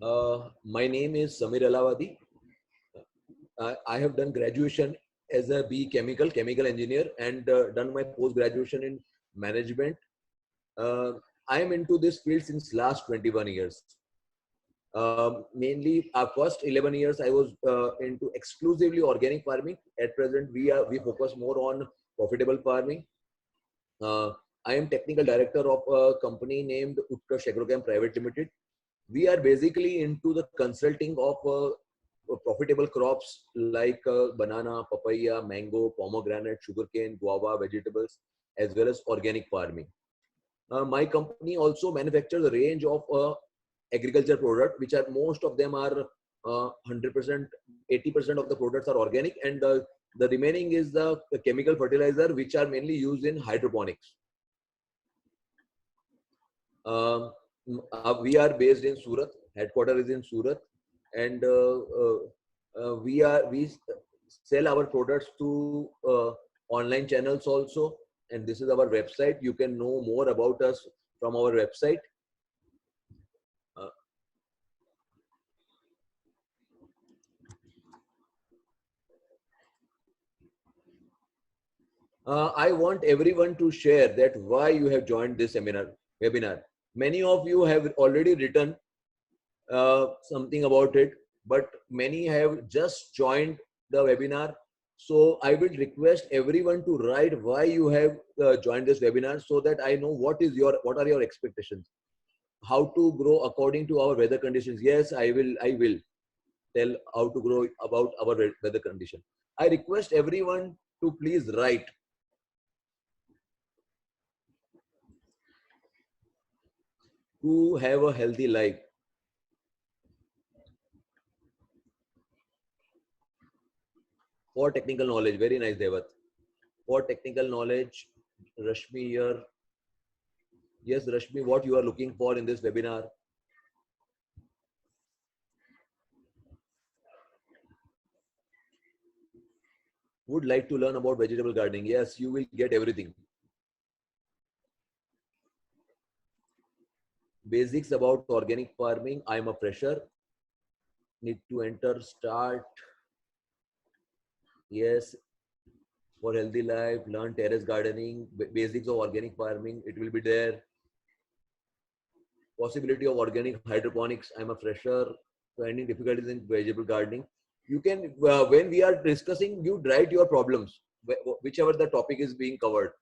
My name is Samir Alawadi. I have done graduation as a chemical engineer, and done my post graduation in management. Uh, I am into this field since last 21 years. Mainly, our first 11 years I was into exclusively organic farming. At present, we focus more on profitable farming. Uh, I am technical director of a company named Utkarsh Agrochem Private Limited. We are basically into the consulting of profitable crops like banana, papaya, mango, pomegranate, sugarcane, guava, vegetables, as well as organic farming. My company also manufactures a range of agriculture products, which are most of them are 100%, 80% of the products are organic, and the remaining is the chemical fertilizer, which are mainly used in hydroponics. We are based in Surat. Headquarters is in Surat, and we sell our products to online channels also. And this is our website. You can know more about us from our website. I want everyone to share that why you have joined this webinar. Many of you have already written something about it, but many have just joined the webinar. So I will request everyone to write why you have joined this webinar, so that I know what are your expectations, how to grow according to our weather conditions. Yes, I will tell how to grow about our weather condition. I request everyone to please write to have a healthy life. For technical knowledge, very nice, Devat. For technical knowledge, Rashmi here. Yes, Rashmi, what you are looking for in this webinar? Would like to learn about vegetable gardening? Yes, you will get everything. Basics about organic farming. I am a fresher. Need to enter, start. Yes, for healthy life, learn terrace gardening, basics of organic farming. It will be there. Possibility of organic hydroponics. I'm a fresher. Finding difficulties in vegetable gardening. You can, when we are discussing, you write your problems, whichever the topic is being covered.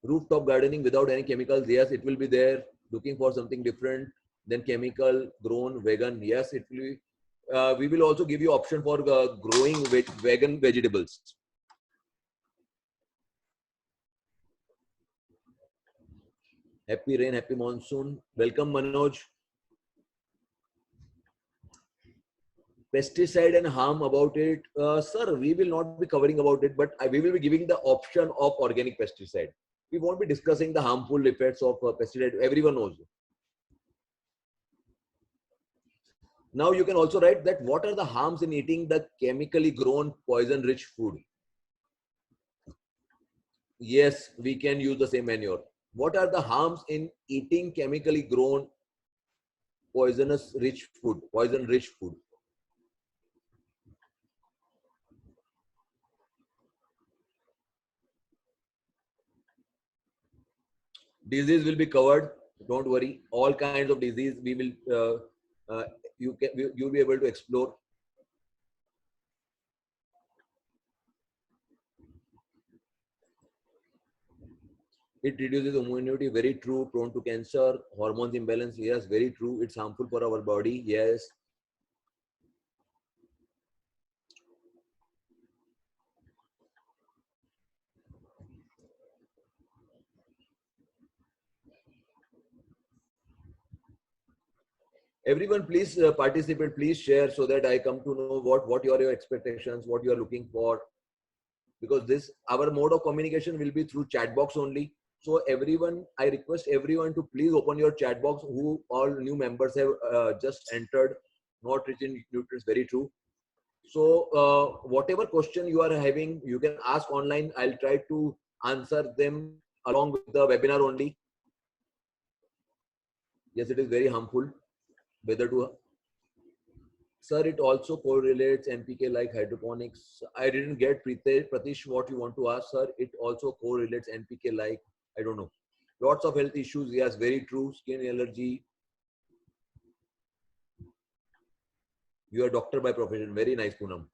Rooftop gardening without any chemicals. Yes, it will be there. Looking for something different than chemical, grown, vegan. Yes, it will be. We will also give you option for growing vegan vegetables. Happy rain, happy monsoon. Welcome, Manoj. Pesticide and harm about it. Sir, we will not be covering about it, but we will be giving the option of organic pesticide. We won't be discussing the harmful effects of pesticide. Everyone knows. Now you can also write that what are the harms in eating the chemically grown poison rich food. Yes, we can use the same manure. What are the harms in eating chemically grown poisonous rich food, poison rich food? Disease will be covered. Don't worry. All kinds of disease we will, you'll be able to explore. It reduces immunity, very true. Prone to cancer, hormones imbalance, yes, very true. It's harmful for our body, yes. Everyone, please participate, please share, so that I come to know what are your expectations, what you are looking for. Because this, our mode of communication will be through chat box only. So everyone, I request everyone to please open your chat box, who all new members have just entered, not rich in nutrients, very true. So whatever question you are having, you can ask online. I'll try to answer them along with the webinar only. Yes, it is very harmful. Whether to, sir, it also correlates NPK like hydroponics. I didn't get Pratish what you want to ask, sir. It also correlates NPK like, I don't know. Lots of health issues. Yes, very true. Skin allergy. You are doctor by profession. Very nice, Poonam.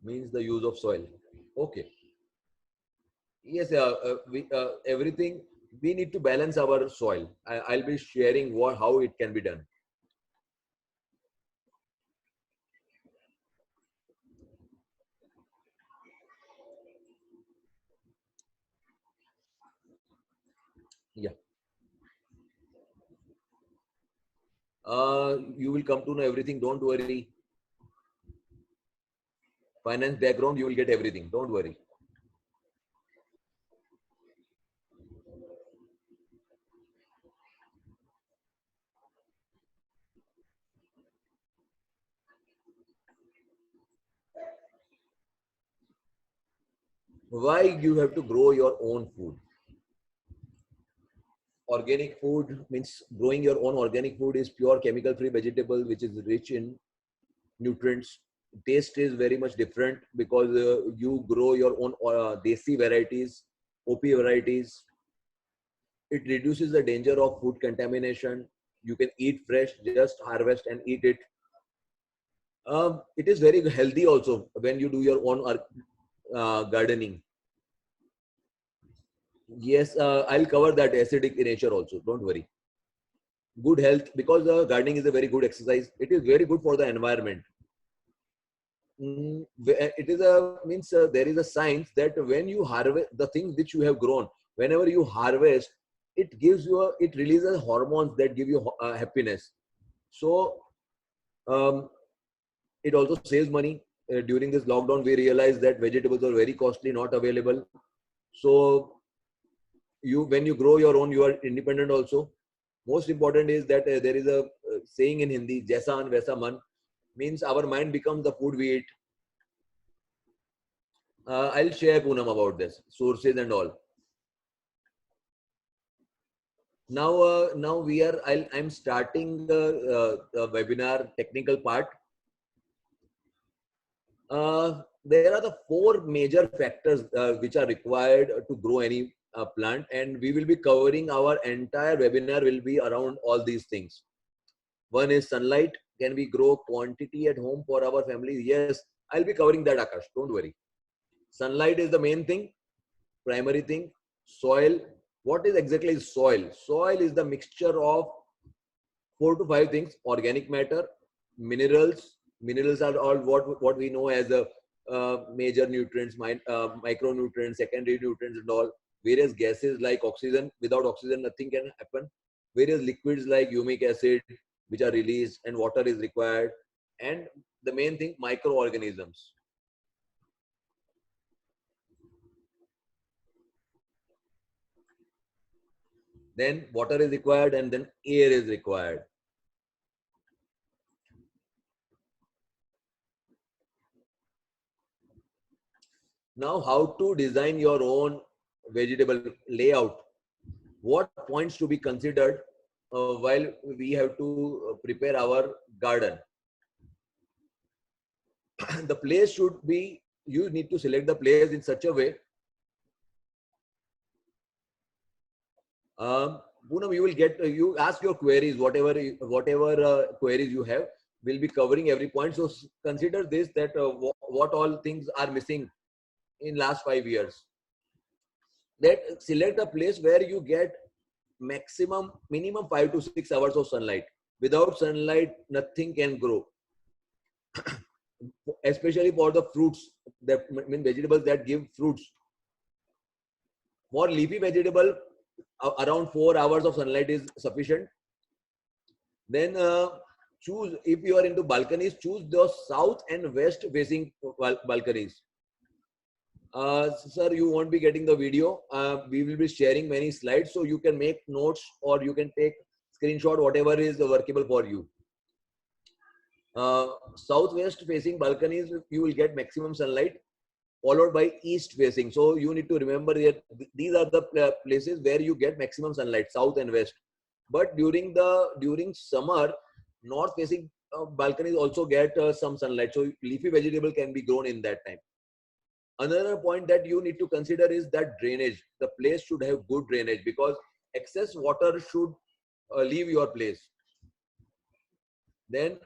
Means the use of soil. Okay. Yes, everything we need to balance our soil. I'll be sharing how it can be done. Yeah. You will come to know everything. Don't worry. Finance background, you will get everything. Don't worry. Why you have to grow your own food? Organic food means growing your own organic food is pure chemical free vegetable which is rich in nutrients. Taste is very much different because you grow your own desi varieties, OP varieties. It reduces the danger of food contamination. You can eat fresh, just harvest and eat it. It is very healthy also when you do your own gardening. Yes, I'll cover that acidic nature also. Don't worry. Good health, because gardening is a very good exercise. It is very good for the environment. It is a means there is a science that when you harvest the things which you have grown, whenever you harvest, it gives you it releases hormones that give you happiness. So um, it also saves money. During this lockdown, we realized that vegetables are very costly, not available. So you, when you grow your own, you are independent also. Most important is that there is a saying in Hindi, "Jaisa an vaisa man," means our mind becomes the food we eat. I'll share Poonam about this sources and all. Now we are. I'm starting the webinar technical part. There are the four major factors which are required to grow any plant, and we will be covering our entire webinar will be around all these things. One is sunlight. Can we grow quantity at home for our family? Yes, I'll be covering that, Akash. Don't worry. Sunlight is the main thing, primary thing. Soil. What is exactly soil? Soil is the mixture of 4 to 5 things: organic matter, minerals. Minerals are all what we know as a major nutrients, micronutrients, secondary nutrients, and all. Various gases like oxygen. Without oxygen, nothing can happen. Various liquids like humic acid, which are released, and water is required. And the main thing, microorganisms. Then water is required, and then air is required. Now, how to design your own vegetable layout? What points to be considered while we have to prepare our garden? The place should be, you need to select the place in such a way. Poonam, you will get, you ask your queries, whatever queries you have, we'll be covering every point. So consider this, that what all things are missing in last 5 years. That select a place where you get minimum 5 to 6 hours of sunlight. Without sunlight, nothing can grow. Especially for the fruits, that mean vegetables that give fruits. For leafy vegetable, around 4 hours of sunlight is sufficient. Then choose, if you are into balconies, choose the south and west facing balconies. Sir, you won't be getting the video. We will be sharing many slides, so you can make notes or you can take screenshot, whatever is workable for you. Southwest facing balconies, you will get maximum sunlight, followed by east facing. So you need to remember that these are the places where you get maximum sunlight, south and west. But during summer, north facing balconies also get some sunlight. So leafy vegetable can be grown in that time. Another point that you need to consider is that drainage. The place should have good drainage because excess water should leave your place. Then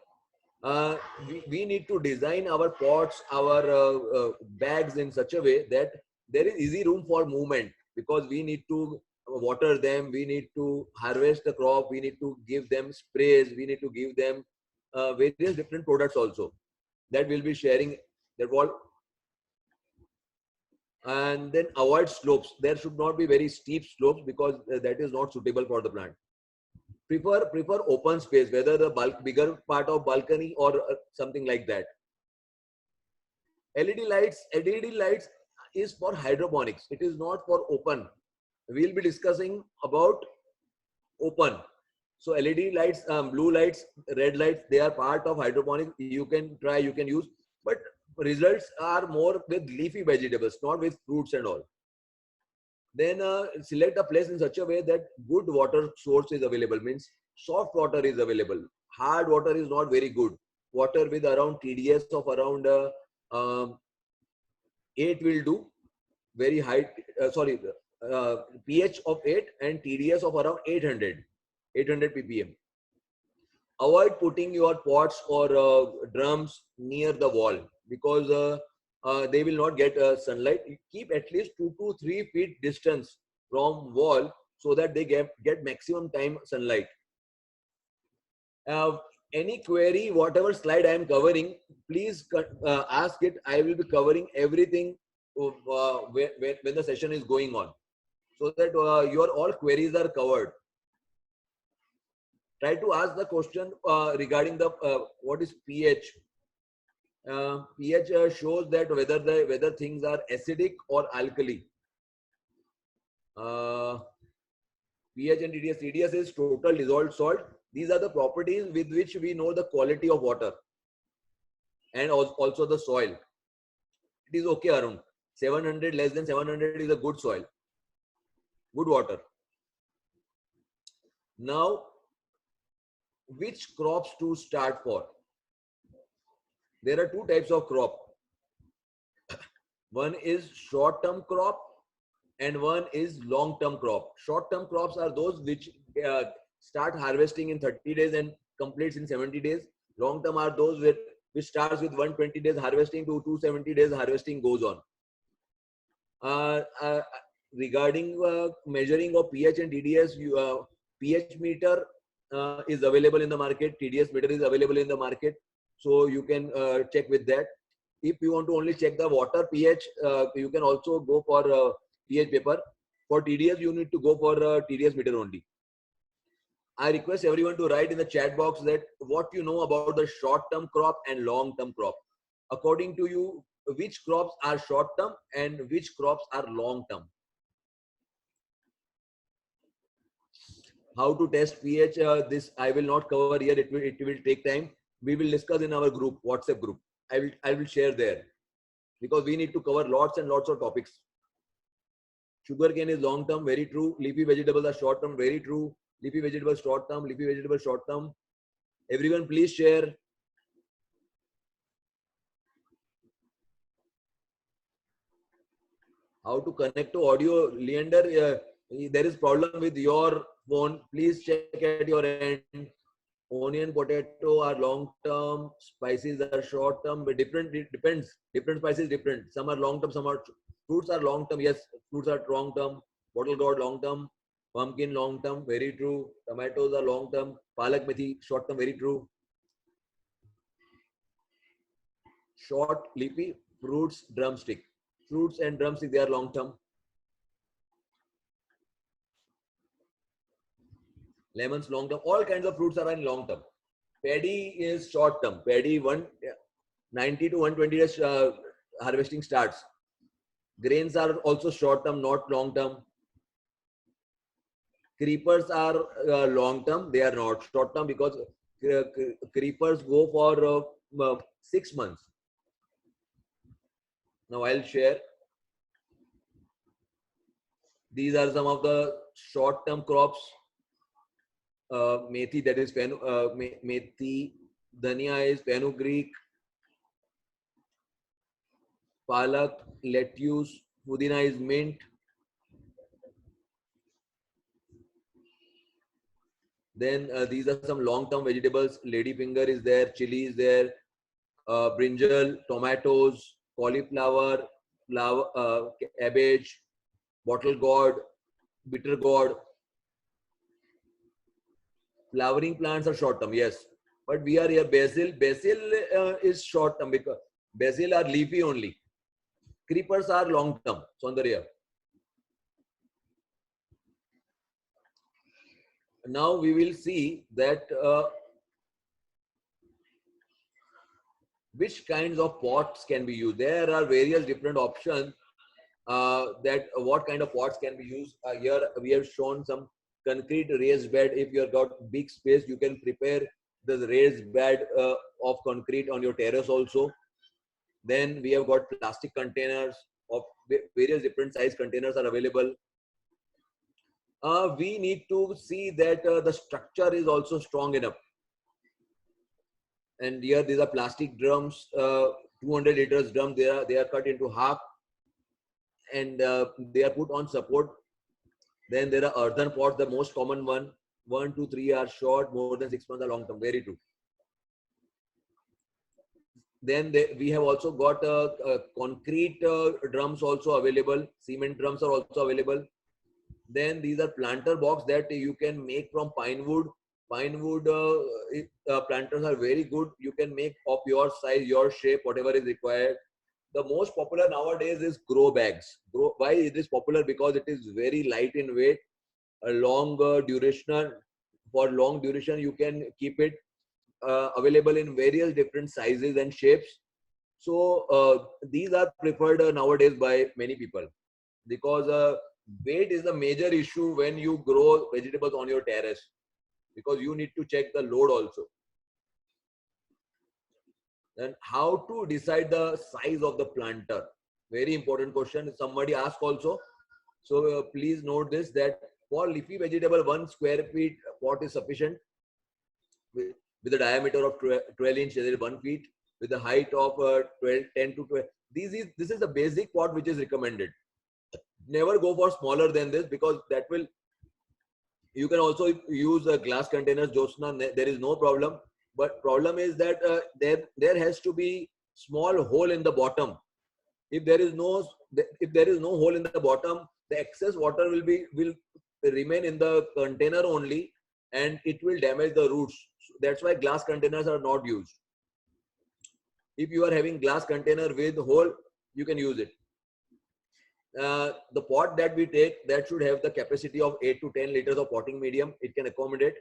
we need to design our pots, our bags in such a way that there is easy room for movement, because we need to water them, we need to harvest the crop, we need to give them sprays, we need to give them various different products also that we'll be sharing. That all. And then avoid slopes. There should not be very steep slopes because that is not suitable for the plant. Prefer open space, whether the bigger part of balcony or something like that. LED lights is for hydroponics. It is not for open. We'll be discussing about open. So LED lights, blue lights, red lights, they are part of hydroponics. You can try, you can use, but results are more with leafy vegetables, not with fruits and all. Then select a place in such a way that good water source is available, means soft water is available. Hard water is not very good. Water with around TDS of around 8 will do. Very high, pH of 8 and TDS of around 800 ppm. Avoid putting your pots or drums near the wall because they will not get sunlight. Keep at least 2 to 3 feet distance from wall so that they get maximum time sunlight. Any query, whatever slide I am covering, please ask it. I will be covering everything when the session is going on, so that your all queries are covered. Try to ask the question regarding the what is pH. pH shows that whether things are acidic or alkali. pH and TDS. TDS is total dissolved salt. These are the properties with which we know the quality of water and also the soil. It is okay around 700, less than 700 is a good soil, good water. Now, which crops to start for? There are two types of crop. One is short-term crop and one is long-term crop. Short-term crops are those which start harvesting in 30 days and completes in 70 days. Long-term are those which starts with 120 days harvesting to 270 days harvesting goes on. Regarding measuring of pH and TDS, pH meter is available in the market. TDS meter is available in the market. So you can check with that. If you want to only check the water pH, you can also go for pH paper. For TDS, you need to go for TDS meter only. I request everyone to write in the chat box that what you know about the short-term crop and long-term crop. According to you, which crops are short-term and which crops are long-term? How to test pH? This I will not cover here. It will take time. We will discuss in our group, WhatsApp group. I will share there because we need to cover lots and lots of topics. Sugarcane is long-term, very true. Leafy vegetables are short-term, very true. Leafy vegetables short-term, leafy vegetables short-term. Everyone, please share. How to connect to audio? Leander, there is problem with your phone. Please check at your end. Onion, potato are long-term. Spices are short-term. But different, it depends. Different spices different. Some are long-term, some are fruits are long-term. Yes, fruits are long-term. Bottle gourd long-term. Pumpkin long-term, very true. Tomatoes are long-term. Palak methi short-term, very true. Short, leafy, fruits, drumstick. Fruits and drumstick, they are long-term. Lemons long-term. All kinds of fruits are in long-term. Paddy is short-term. Paddy 90 to 120 days harvesting starts. Grains are also short-term, not long-term. Creepers are long-term. They are not short-term because creepers go for 6 months. Now I'll share. These are some of the short-term crops. Methi, that is methi. Dhania is fenugreek. Palak, lettuce. Pudina is mint. Then these are some long-term vegetables. Ladyfinger is there. Chili is there. Brinjal, tomatoes, cauliflower, cabbage, bottle gourd, bitter gourd. Flowering plants are short term, yes. But we are here basil. Basil is short term because basil are leafy only. Creepers are long term. Saundarya. Now we will see that which kinds of pots can be used. There are various different options that what kind of pots can be used. Here we have shown some concrete raised bed. If you have got big space, you can prepare the raised bed of concrete on your terrace also. Then we have got plastic containers of various different size containers are available. We need to see that the structure is also strong enough. And here these are plastic drums, 200 liters drum. They are cut into half, and they are put on support. Then there are earthen pots, the most common one. 1 to 3 are short, more than 6 months are long term. Very true. Then we have also got concrete drums also available. Cement drums are also available. Then these are planter box that you can make from pine wood. Pine wood planters are very good. You can make of your size, your shape, whatever is required. The most popular nowadays is grow bags. Why it is popular? Because it is very light in weight, a long duration. For long duration, you can keep it available in various different sizes and shapes. So these are preferred nowadays by many people because weight is a major issue when you grow vegetables on your terrace, because you need to check the load also. And how to decide the size of the planter? Very important question. Somebody asked also. So please note this, that for leafy vegetable, 1 square feet pot is sufficient with a diameter of 12 inch, that is 1 feet, with a height of 10 to 12. This is the basic pot which is recommended. Never go for smaller than this, because that will, you can also use glass containers, Josna, there is no problem. But problem is that there has to be small hole in the bottom. If there is no hole in the bottom, the excess water will remain in the container only, and it will damage the roots. That's why glass containers are not used. If you are having glass container with hole, you can use it. The pot that we take, that should have the capacity of 8 to 10 liters of potting medium. It can accommodate.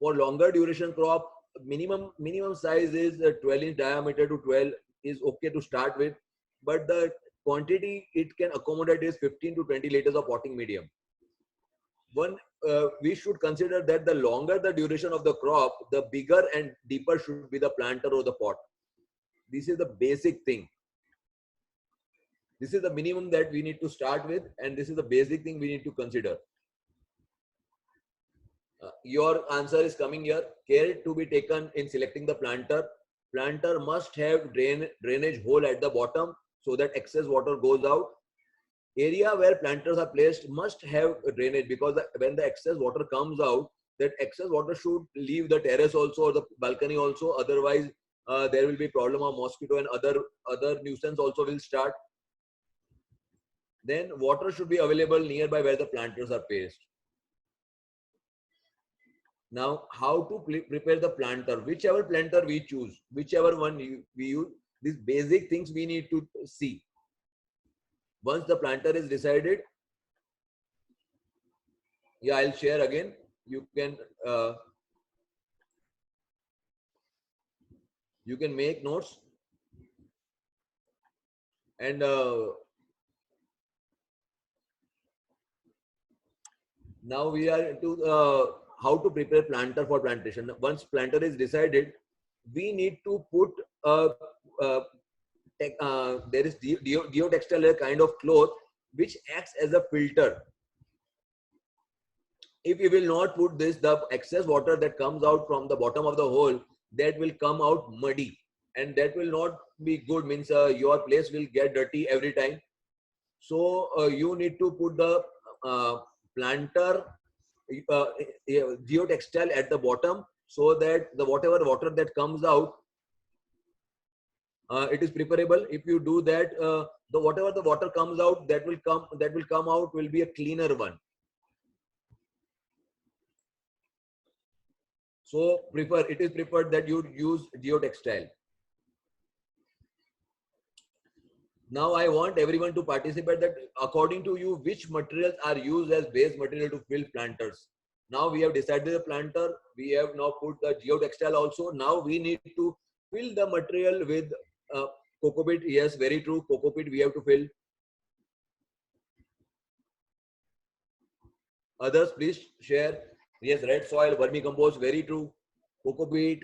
For longer duration crop, minimum size is 12 inch diameter to 12 is okay to start with, but the quantity it can accommodate is 15 to 20 liters of potting medium. We should consider that the longer the duration of the crop, the bigger and deeper should be the planter or the pot. This is the basic thing. This is the minimum that we need to start with, and this is the basic thing we need to consider. Your answer is coming here. Care to be taken in selecting the planter. Planter must have drainage hole at the bottom so that excess water goes out. Area where planters are placed must have drainage, because when the excess water comes out, that excess water should leave the terrace also or the balcony also. Otherwise, there will be problem of mosquito and other nuisance also will start. Then water should be available nearby where the planters are placed. Now, how to prepare the planter? Whichever planter we choose, whichever one we use, these basic things we need to see. Once the planter is decided, yeah, I'll share again. You can make notes, and now we are into how to prepare planter for plantation. Once planter is decided, we need to put there is geotextile kind of cloth which acts as a filter. If we will not put this, the excess water that comes out from the bottom of the hole, that will come out muddy, and that will not be good. Means your place will get dirty every time. So you need to put the planter geotextile at the bottom, so that the whatever water that comes out, it is preferable. If you do that, the whatever the water comes out, that will come out will be a cleaner one. So it is preferred that you use geotextile. Now I want everyone to participate, that according to you, which materials are used as base material to fill planters. Now we have decided the planter, we have now put the geotextile also. Now we need to fill the material with Cocopeat. Yes, very true. Cocopeat we have to fill. Others, please share. Yes, red soil, vermicompost, very true. Cocopeat,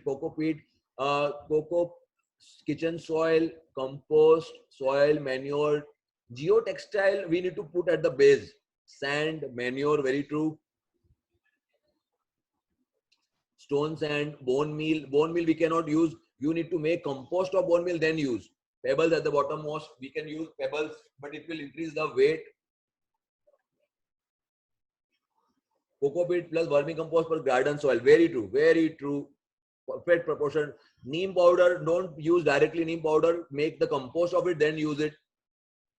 kitchen soil, compost, soil, manure. Geotextile we need to put at the base. Sand, manure, very true. Stone sand, bone meal. Bone meal we cannot use. You need to make compost of bone meal, then use. Pebbles at the bottommost. We can use pebbles, but it will increase the weight. Cocopeat plus vermicompost for garden soil. Very true. Very true. Perfect proportion. Neem powder, don't use directly neem powder. Make the compost of it, then use it.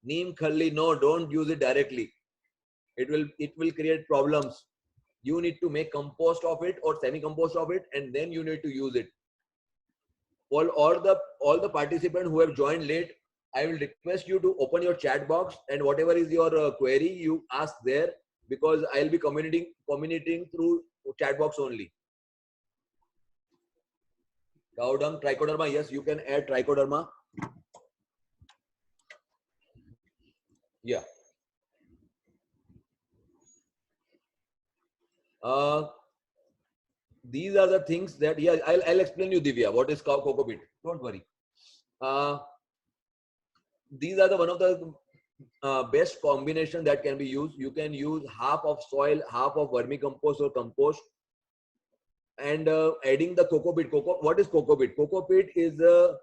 Neem khalli, no, don't use it directly. It will create problems. You need to make compost of it or semi-compost of it, and then you need to use it. All the participants who have joined late, I will request you to open your chat box, and whatever is your query, you ask there, because I'll be communicating through chat box only. Cow dung, trichoderma. Yes, you can add trichoderma. Yeah. These are the things that, yeah, I'll explain you, Divya, what is Cocopeat. Don't worry. These are the one of the best combination that can be used. You can use half of soil, half of vermicompost or compost, and adding the Cocopeat. What is Cocopeat? Cocopeat is the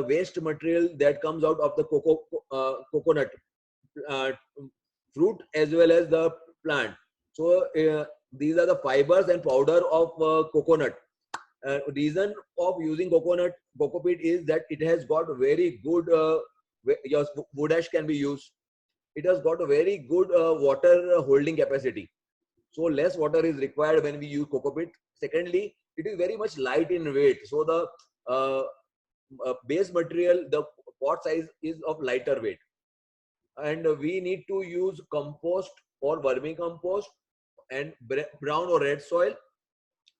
waste material that comes out of the coconut fruit as well as the plant. So these are the fibers and powder of coconut. Reason of using Cocopeat is that it has got very good your wood ash can be used. It has got a very good water holding capacity. So less water is required when we use Cocopeat. Secondly, it is very much light in weight. So the base material, the pot size is of lighter weight. And we need to use compost or vermicompost and brown or red soil.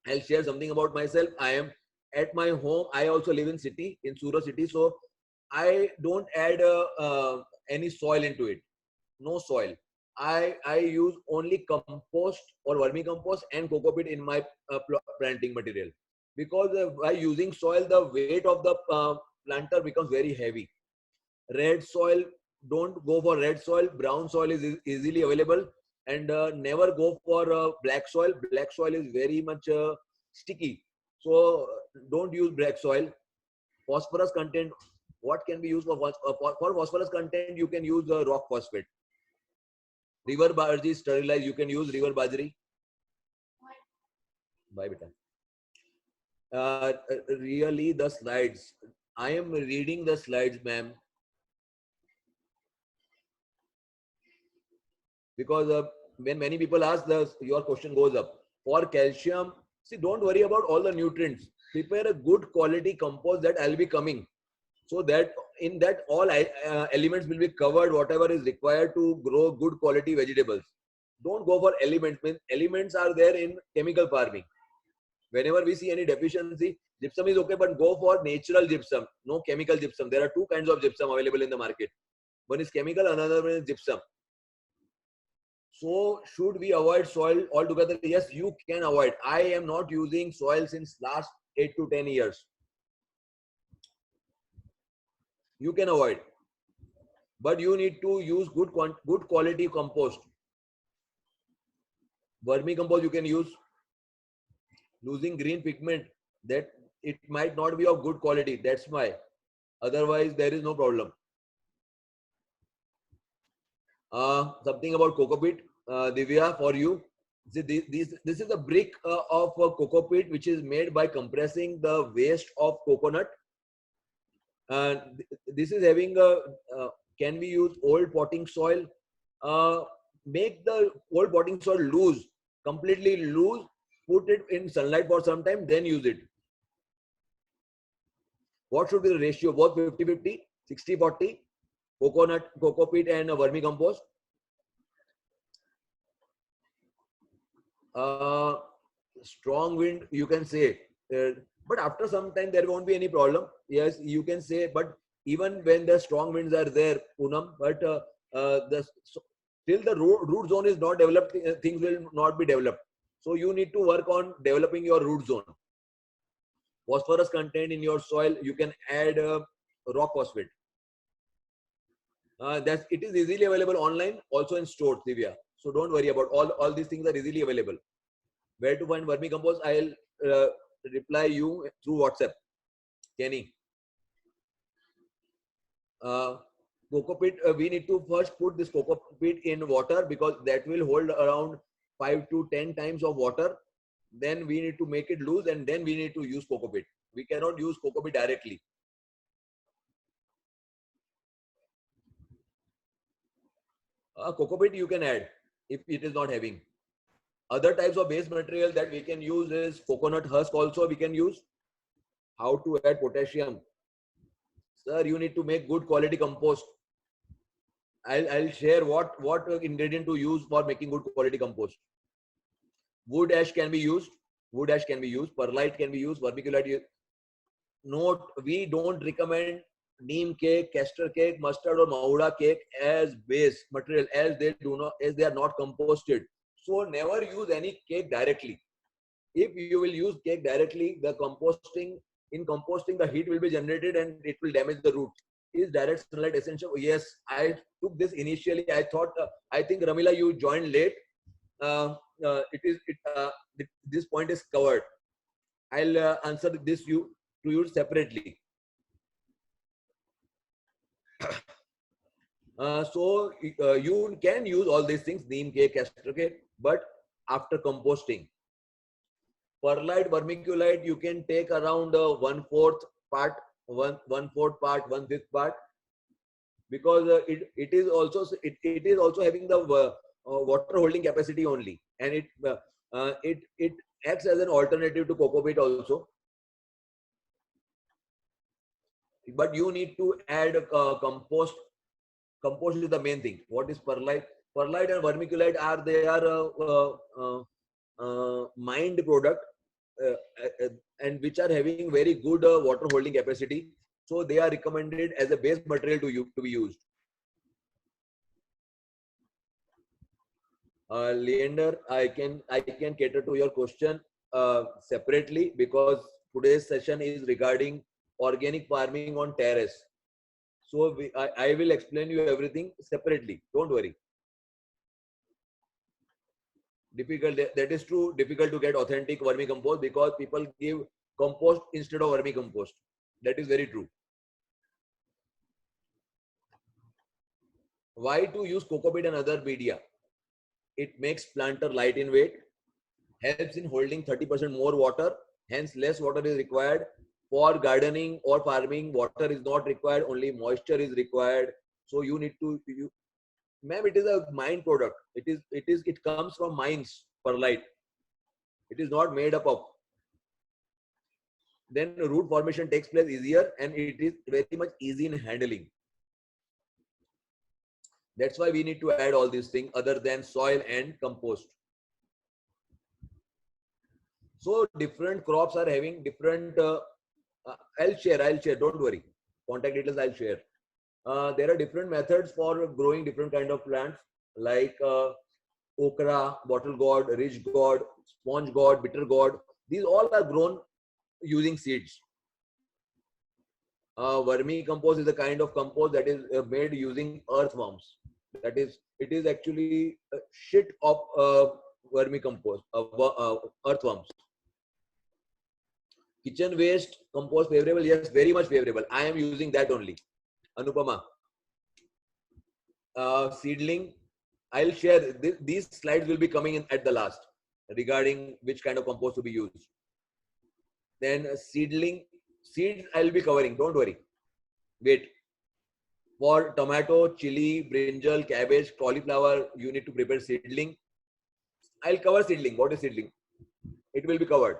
I'll share something about myself. I am at my home. I also live in Surat city. So I don't add any soil into it. No soil. I use only compost or vermicompost and Cocopeat in my planting material, because by using soil, the weight of the planter becomes very heavy. Red soil, don't go for red soil. Brown soil is easily available, and never go for black soil. Black soil is very much sticky, so don't use black soil. Phosphorus content, what can be used for phosphorus content? You can use rock phosphate. River bajri sterilized, you can use river bajri. Bye beta. Really, the slides, I am reading the slides, ma'am, because when many people ask, your question goes up. For calcium, see, don't worry about all the nutrients. Prepare a good quality compost that I'll be coming, so that in that all elements will be covered, whatever is required to grow good quality vegetables. Don't go for elements. Elements are there in chemical farming. Whenever we see any deficiency, gypsum is okay, but go for natural gypsum, no chemical gypsum. There are two kinds of gypsum available in the market. One is chemical, another one is gypsum. So should we avoid soil altogether? Yes, you can avoid. I am not using soil since last 8 to 10 years. You can avoid, but you need to use good quality compost. Vermicompost you can use. Losing green pigment, that it might not be of good quality. That's why. Otherwise, there is no problem. Something about Cocopeat, Divya, for you. This is a brick of Cocopeat which is made by compressing the waste of coconut. This is having a, can we use old potting soil? Make the old potting soil loose, completely loose, put it in sunlight for some time, then use it. What should be the ratio? Both 50-50, 60-40, coconut, Cocopeat and vermicompost. Strong wind, you can say, but after some time there won't be any problem. Yes, you can say, but even when the strong winds are there, Poonam, but till the root zone is not developed, things will not be developed. So you need to work on developing your root zone. Phosphorus content in your soil, you can add rock phosphate. It is easily available online, also in stores, Divya. So don't worry about all these things are easily available. Where to find vermicompost? I'll reply you through WhatsApp. Kenny. Cocopeat, we need to first put this Cocopeat in water because that will hold around 5 to 10 times of water. Then we need to make it loose and then we need to use Cocopeat. We cannot use Cocopeat directly. Cocopeat you can add if it is not having. Other types of base material that we can use is coconut husk also we can use. How to add potassium? Sir, you need to make good quality compost. I'll share what ingredient to use for making good quality compost. Wood ash can be used. Wood ash can be used. Perlite can be used. Vermiculite. Note: we don't recommend neem cake, castor cake, mustard or mahuda cake as base material as they are not composted. So never use any cake directly. If you will use cake directly, in composting the heat will be generated and it will damage the root. Is direct sunlight essential? Yes, I took this initially. I thought, I think Ramila, you joined late. This point is covered. I'll answer this to you separately. You can use all these things, neem cake, castor cake, but after composting. Perlite, vermiculite, you can take around 1/4 part, 1/4 part, 1/5 part, because it is also having the water holding capacity only, and it acts as an alternative to Cocopeat also. But you need to add compost. Compost is the main thing. What is perlite? Perlite and vermiculite are mined product, and which are having very good water holding capacity. So they are recommended as a base material to be used. Leander, I can cater to your question separately because today's session is regarding organic farming on terrace. So I will explain you everything separately. Don't worry. Difficult, that is true. Difficult to get authentic vermicompost because people give compost instead of vermicompost. That is very true. Why to use Cocopeat and other media? It makes planter light in weight, helps in holding 30% more water, hence less water is required. For gardening or farming, water is not required, only moisture is required. So you need to, ma'am, it is a mine product. It comes from mines, perlite. It is not made up of. Then root formation takes place easier and it is very much easy in handling. That's why we need to add all these things other than soil and compost. So different crops are having different, I'll share, don't worry. Contact details I'll share. There are different methods for growing different kind of plants, like okra, bottle gourd, ridge gourd, sponge gourd, bitter gourd. These all are grown using seeds. Vermicompost is a kind of compost that is made using earthworms. That is, it is actually shit of vermicompost, earthworms. Kitchen waste compost favorable? Yes, very much favorable. I am using that only. Anupama. Seedling. I'll share these slides will be coming in at the last regarding which kind of compost to be used. Then seedling. Seeds I'll be covering. Don't worry. Wait. For tomato, chili, brinjal, cabbage, cauliflower, you need to prepare seedling. I'll cover seedling. What is seedling? It will be covered.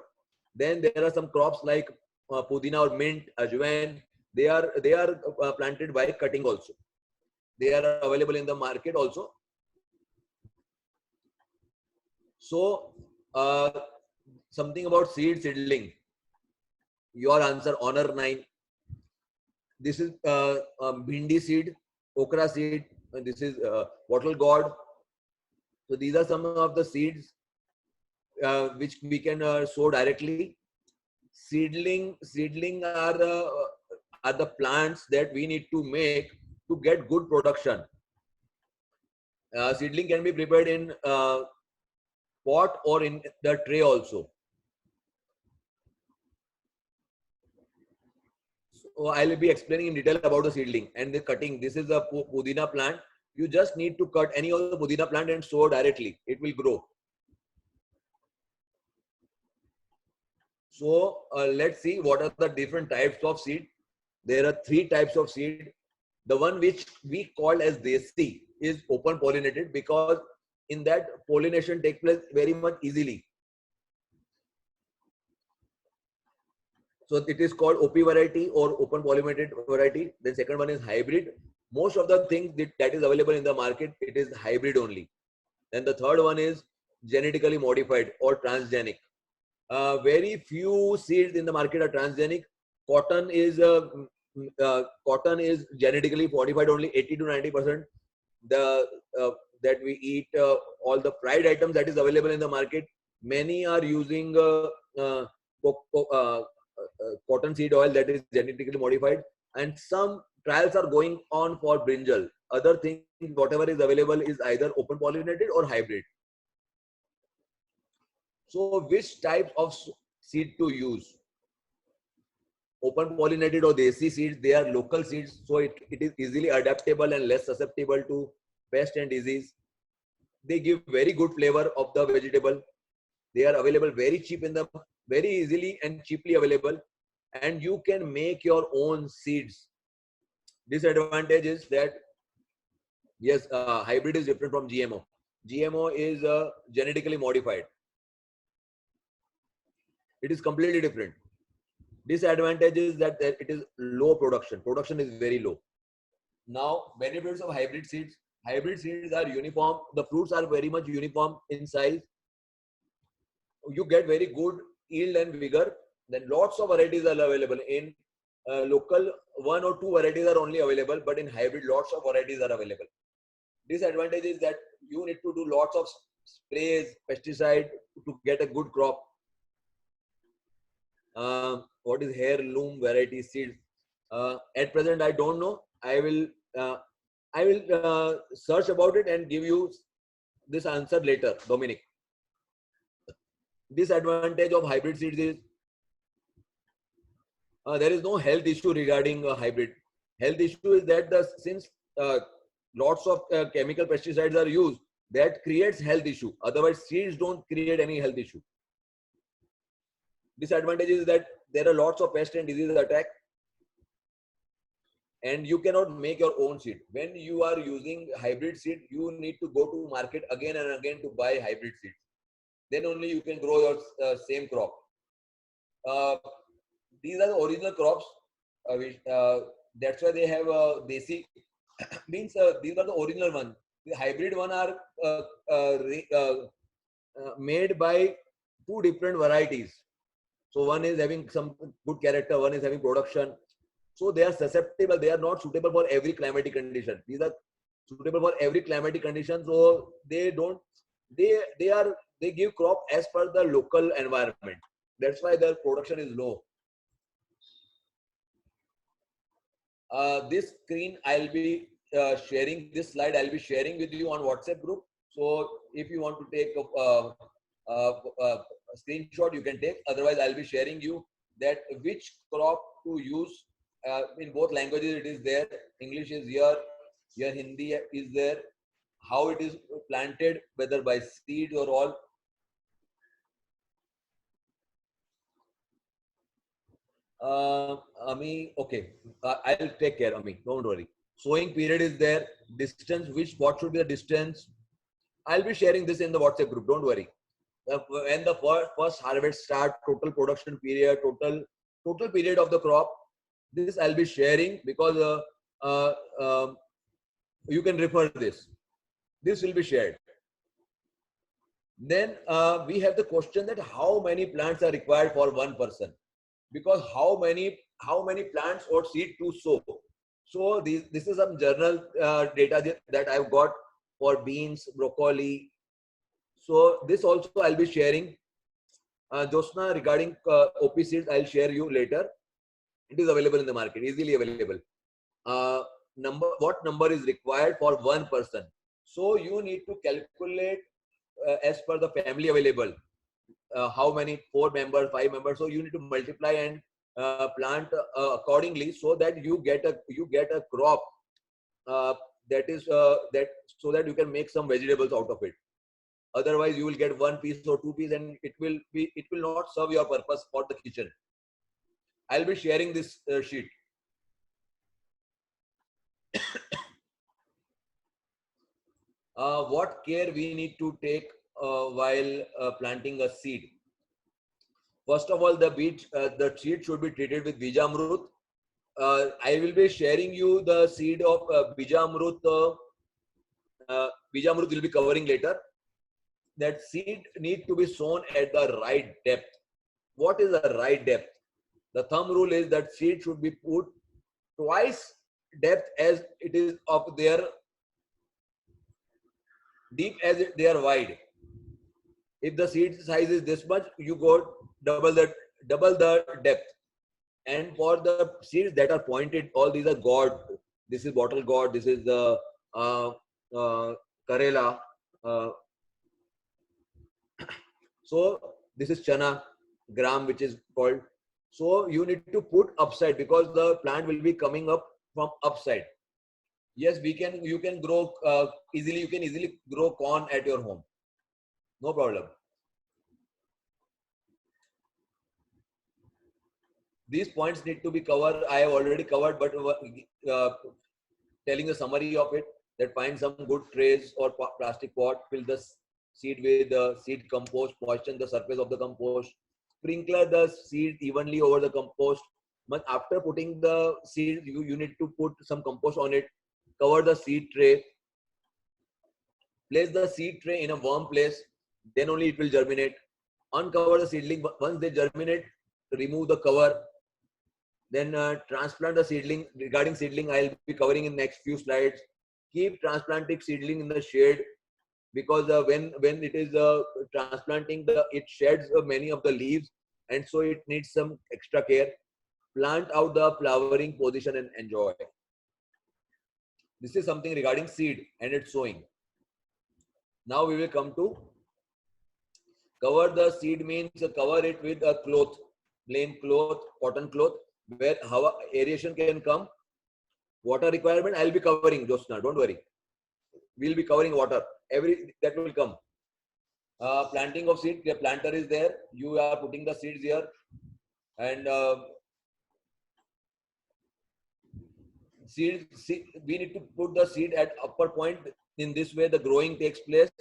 Then there are some crops like pudina or mint, ajwain. They are planted by cutting also. They are available in the market also. So something about seedling. Your answer, honor 9. This is bhindi seed, okra seed. This is bottle gourd. So these are some of the seeds which we can sow directly. Seedling are the plants that we need to make to get good production. Seedling can be prepared in pot or in the tray also. So I'll be explaining in detail about the seedling and the cutting. This is a pudina plant. You just need to cut any of the pudina plant and sow directly. It will grow. So let's see what are the different types of seed. There are 3 types of seed. The one which we call as desi is open pollinated because in that pollination takes place very much easily. So it is called OP variety or open pollinated variety. The second one is hybrid. Most of the things that is available in the market, it is hybrid only. Then the third one is genetically modified or transgenic. Very few seeds in the market are transgenic. Cotton is genetically modified only 80 to 90%. That we eat all the fried items that is available in the market. Many are using cotton seed oil that is genetically modified, and some trials are going on for brinjal. Other things, whatever is available, is either open pollinated or hybrid. So which types of seed to use? Open pollinated or desi seeds, they are local seeds, so it is easily adaptable and less susceptible to pest and disease. They give very good flavor of the vegetable. They are available very cheap very easily and cheaply available, and you can make your own seeds. Disadvantage is that yes, hybrid is different from GMO. GMO is genetically modified. It is completely different. Disadvantage is that it is low production. Production is very low. Now, benefits of hybrid seeds. Hybrid seeds are uniform. The fruits are very much uniform in size. You get very good yield and vigor. Then lots of varieties are available. In local, 1 or 2 varieties are only available, but in hybrid, lots of varieties are available. Disadvantage is that you need to do lots of sprays, pesticide to get a good crop. What is heirloom variety seeds? At present, I don't know. I will search about it and give you this answer later, Dominic. Disadvantage of hybrid seeds is there is no health issue regarding hybrid. Health issue is that since lots of chemical pesticides are used, that creates health issue. Otherwise, seeds don't create any health issue. Disadvantage is that there are lots of pest and disease attack, and you cannot make your own seed. When you are using hybrid seed, you need to go to market again and again to buy hybrid seeds. Then only you can grow your same crop. These are the original crops. That's why they have desi. Means these are the original one. The hybrid one are made by 2 different varieties. So one is having some good character, one is having production. So they are susceptible. They are not suitable for every climatic condition. These are suitable for every climatic condition. So they don't they give crop as per the local environment. That's why their production is low. This screen I'll be sharing, this slide I'll be sharing with you on WhatsApp group. So if you want to take a screenshot, you can take. Otherwise, I'll be sharing you that which crop to use in both languages. It is there. English is here. Here Hindi is there. How it is planted, whether by seed or all. Ami, okay. I'll take care, Ami. Don't worry. Sowing period is there. Distance, what should be the distance? I'll be sharing this in the WhatsApp group. Don't worry. When the first harvest start, total production period, total period of the crop. This I'll be sharing because you can refer this. This will be shared. Then we have the question that how many plants are required for one person, because how many plants or seed to sow. So this is some journal data that I've got for beans, broccoli. So this also I'll be sharing. Josna, regarding OP seeds, I'll share you later. It is available in the market, easily available. What number is required for one person? So you need to calculate as per the family available. How many, 4 members, 5 members? So you need to multiply and plant accordingly, so that you get a crop that is so that you can make some vegetables out of it. Otherwise, you will get 1 piece or 2 pieces, and it will not serve your purpose for the kitchen. I'll be sharing this sheet. What care we need to take while planting a seed? First of all, the seed should be treated with Bijamrut. I will be sharing you the seed of Bijamrut. Bijamrut will be covering later. That seed need to be sown at the right depth. What is the right depth? The thumb rule is that seed should be put twice depth as it is of their deep as they are wide. If the seed size is this much, you go double the depth. And for the seeds that are pointed, all these are gourd. This is bottle gourd. This is the Karela. So this is chana, gram, which is called. So you need to put upside, because the plant will be coming up from upside. Yes, you can grow easily. You can easily grow corn at your home. No problem. These points need to be covered. I have already covered, but telling a summary of it, that find some good trays or plastic pot, fill the seed with seed compost, moisten the surface of the compost, sprinkle the seed evenly over the compost. But after putting the seed, you need to put some compost on it, cover the seed tray, place the seed tray in a warm place, then only it will germinate. Uncover the seedling. Once they germinate, remove the cover. Then transplant the seedling. Regarding seedling, I'll be covering in next few slides. Keep transplanting seedling in the shade, because when it is transplanting, it sheds many of the leaves, and so it needs some extra care. Plant out the flowering position and enjoy. This is something regarding seed and its sowing. Now we will come to cover the seed. Means cover it with a cloth, plain cloth, cotton cloth, where aeration can come. Water requirement, I'll be covering, Josna, don't worry. We'll be covering water. That will come. Planting of seed, the planter is there. You are putting the seeds here. And we need to put the seed at upper point. In this way, the growing takes place.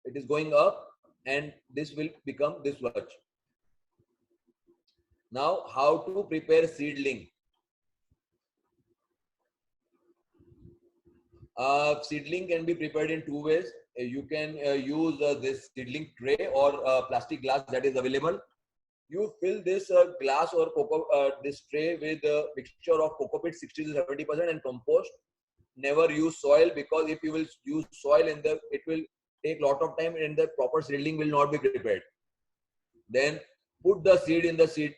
It is going up, and this will become this much. Now, how to prepare seedling? Seedling can be prepared in 2 ways. You can use this seedling tray or plastic glass that is available. You fill this glass or this tray with a mixture of Cocopeat 60 to 70% and compost. Never use soil, because if you will use soil it will take lot of time and the proper seedling will not be prepared. Then put the seed in the seed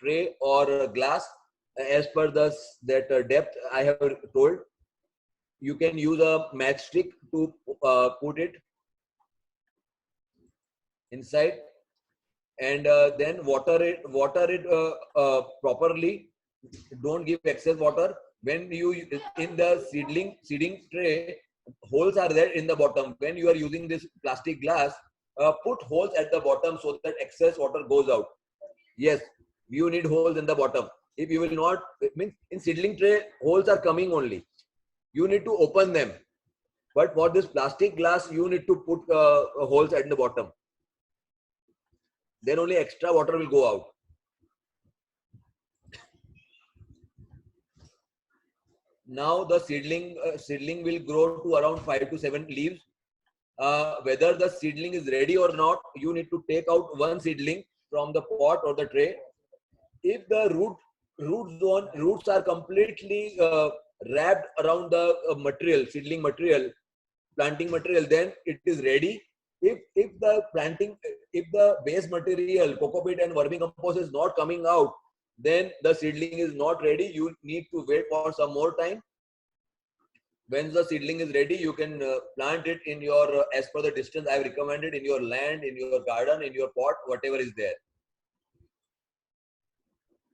tray or glass as per that depth I have told. You can use a matchstick to put it inside, and then water it properly. Don't give excess water. When you in the seeding tray, holes are there in the bottom. When you are using this plastic glass, put holes at the bottom so that excess water goes out. Yes, you need holes in the bottom. If you will not, it means in seedling tray, holes are coming only. You need to open them. But for this plastic glass, you need to put holes at the bottom. Then only extra water will go out. Now the seedling will grow to around 5 to 7 leaves. Whether the seedling is ready or not, you need to take out one seedling from the pot or the tray. If the roots are completely wrapped around the seedling material, planting material, then it is ready. If the base material, Cocopeat and Vermicompost is not coming out, then the seedling is not ready. You need to wait for some more time. When the seedling is ready, you can plant it in your, as per the distance I have recommended, in your land, in your garden, in your pot, whatever is there.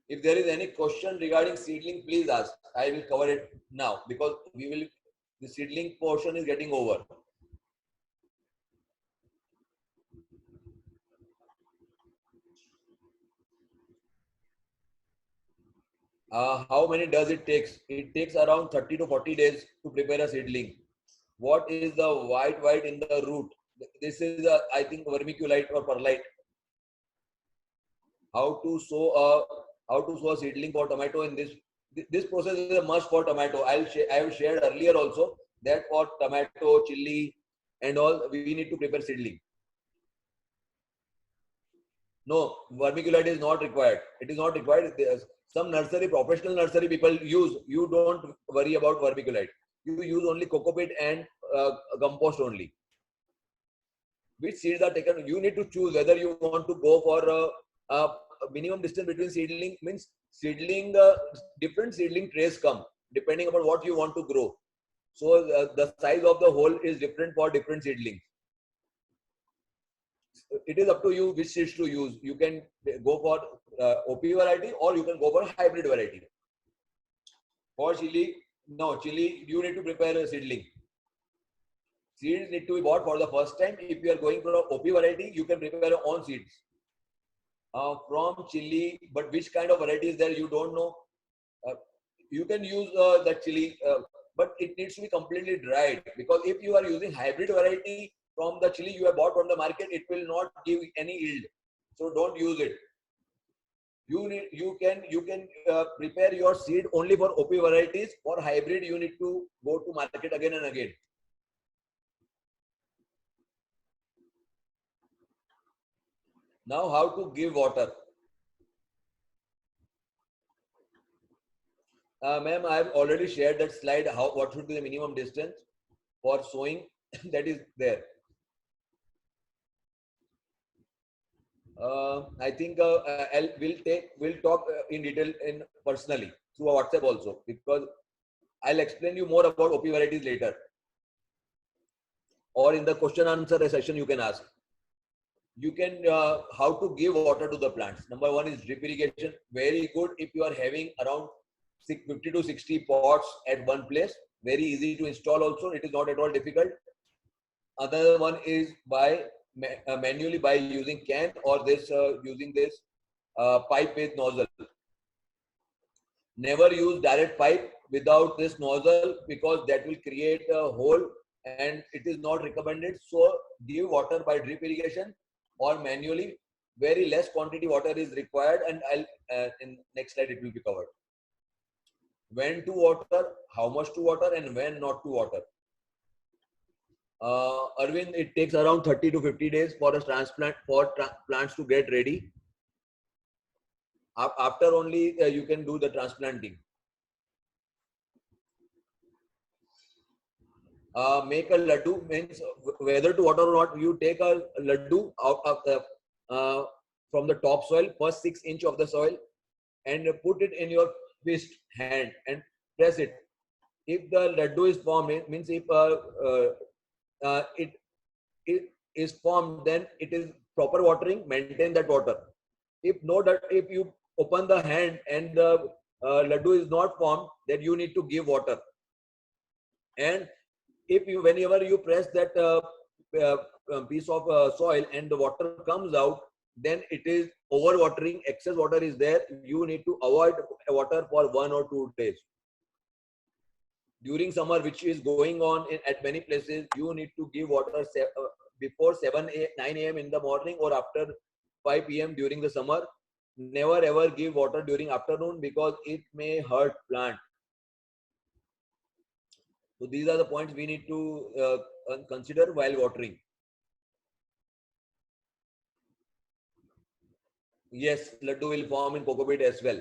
If there is any question regarding seedling, please ask. I will cover it now because the seedling portion is getting over. How many does it take? It takes around 30 to 40 days to prepare a seedling. What is the white in the root? This is, I think, vermiculite or perlite. How to sow a seedling for tomato in this process is a must for tomato. I have shared earlier also that for tomato, chili, and all we need to prepare seedling. No, vermiculite is not required. It is not required. Some professional nursery people use. You don't worry about vermiculite. You use only Cocopeat and compost only. Which seeds are taken? You need to choose whether you want to go for a minimum distance between seedling. Means seedling, different seedling trays come depending upon what you want to grow. So the size of the hole is different for different seedlings. It is up to you which seeds to use. You can go for OP variety or you can go for hybrid variety. For chili, no, chili, you need to prepare a seedling. Seeds need to be bought for the first time. If you are going for OP variety, you can prepare your own seeds. From chili, but which kind of variety is there, you don't know. You can use the chili, but it needs to be completely dried, because if you are using hybrid variety from the chili you have bought from the market, it will not give any yield. So don't use it. You can prepare your seed only for OP varieties. For hybrid, you need to go to market again and again. Now, how to give water? Ma'am, I have already shared that slide. What should be the minimum distance for sowing? That is there. I think we'll talk in detail personally through WhatsApp also, because I'll explain you more about OP varieties later, or in the question answer session you can ask. You can how to give water to the plants. Number one is drip irrigation. Very good if you are having around 50 to 60 pots at one place. Very easy to install also. It is not at all difficult. Another one is by manually by using can or using this pipe with nozzle. Never use direct pipe without this nozzle, because that will create a hole and it is not recommended. So give water by drip irrigation or manually. Very less quantity water is required, and I'll in next slide it will be covered. When to water, how much to water, and when not to water. Arvind, it takes around 30 to 50 days for a transplant, plants to get ready. After only you can do the transplanting. Make a laddu, means whether to water or not, you take a laddu out of the from the top soil, first 6 inch of the soil, and put it in your fist hand and press it. If the laddu is formed, it means if it is formed, then it is proper watering. Maintain that water. If no, that if you open the hand and the laddu is not formed, then you need to give water. And if you, whenever you press that piece of soil and the water comes out, then it is over watering. Excess water is there. You need to avoid water for 1 or 2 days. During summer, which is going on at many places, you need to give water before 9 a.m. in the morning or after 5 p.m. during the summer. Never ever give water during afternoon because it may hurt plant. So these are the points we need to consider while watering. Yes, laddu will form in Cocopeat as well.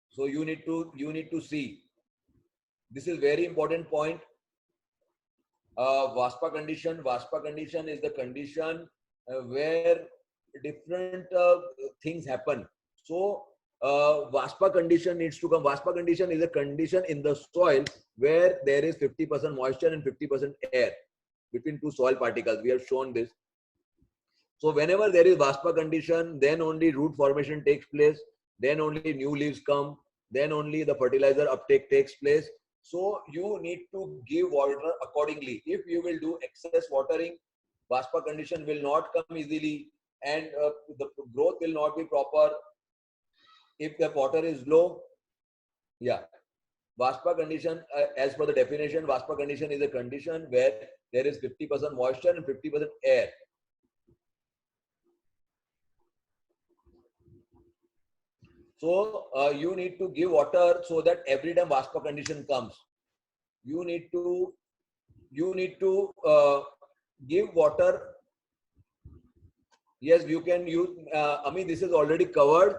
So you need to see. This is very important point. VASPA condition. VASPA condition is the condition where different things happen. So VASPA condition needs to come. VASPA condition is a condition in the soil where there is 50% moisture and 50% air between two soil particles. We have shown this. So whenever there is VASPA condition, then only root formation takes place, then only new leaves come, then only the fertilizer uptake takes place. So you need to give water accordingly. If you will do excess watering, VASPA condition will not come easily and the growth will not be proper. If the water is low, yeah. VASPA condition, as per the definition, VASPA condition is a condition where there is 50% moisture and 50% air. So you need to give water so that every time VASPA condition comes, you need to give water. Yes, you can use. Ami, this is already covered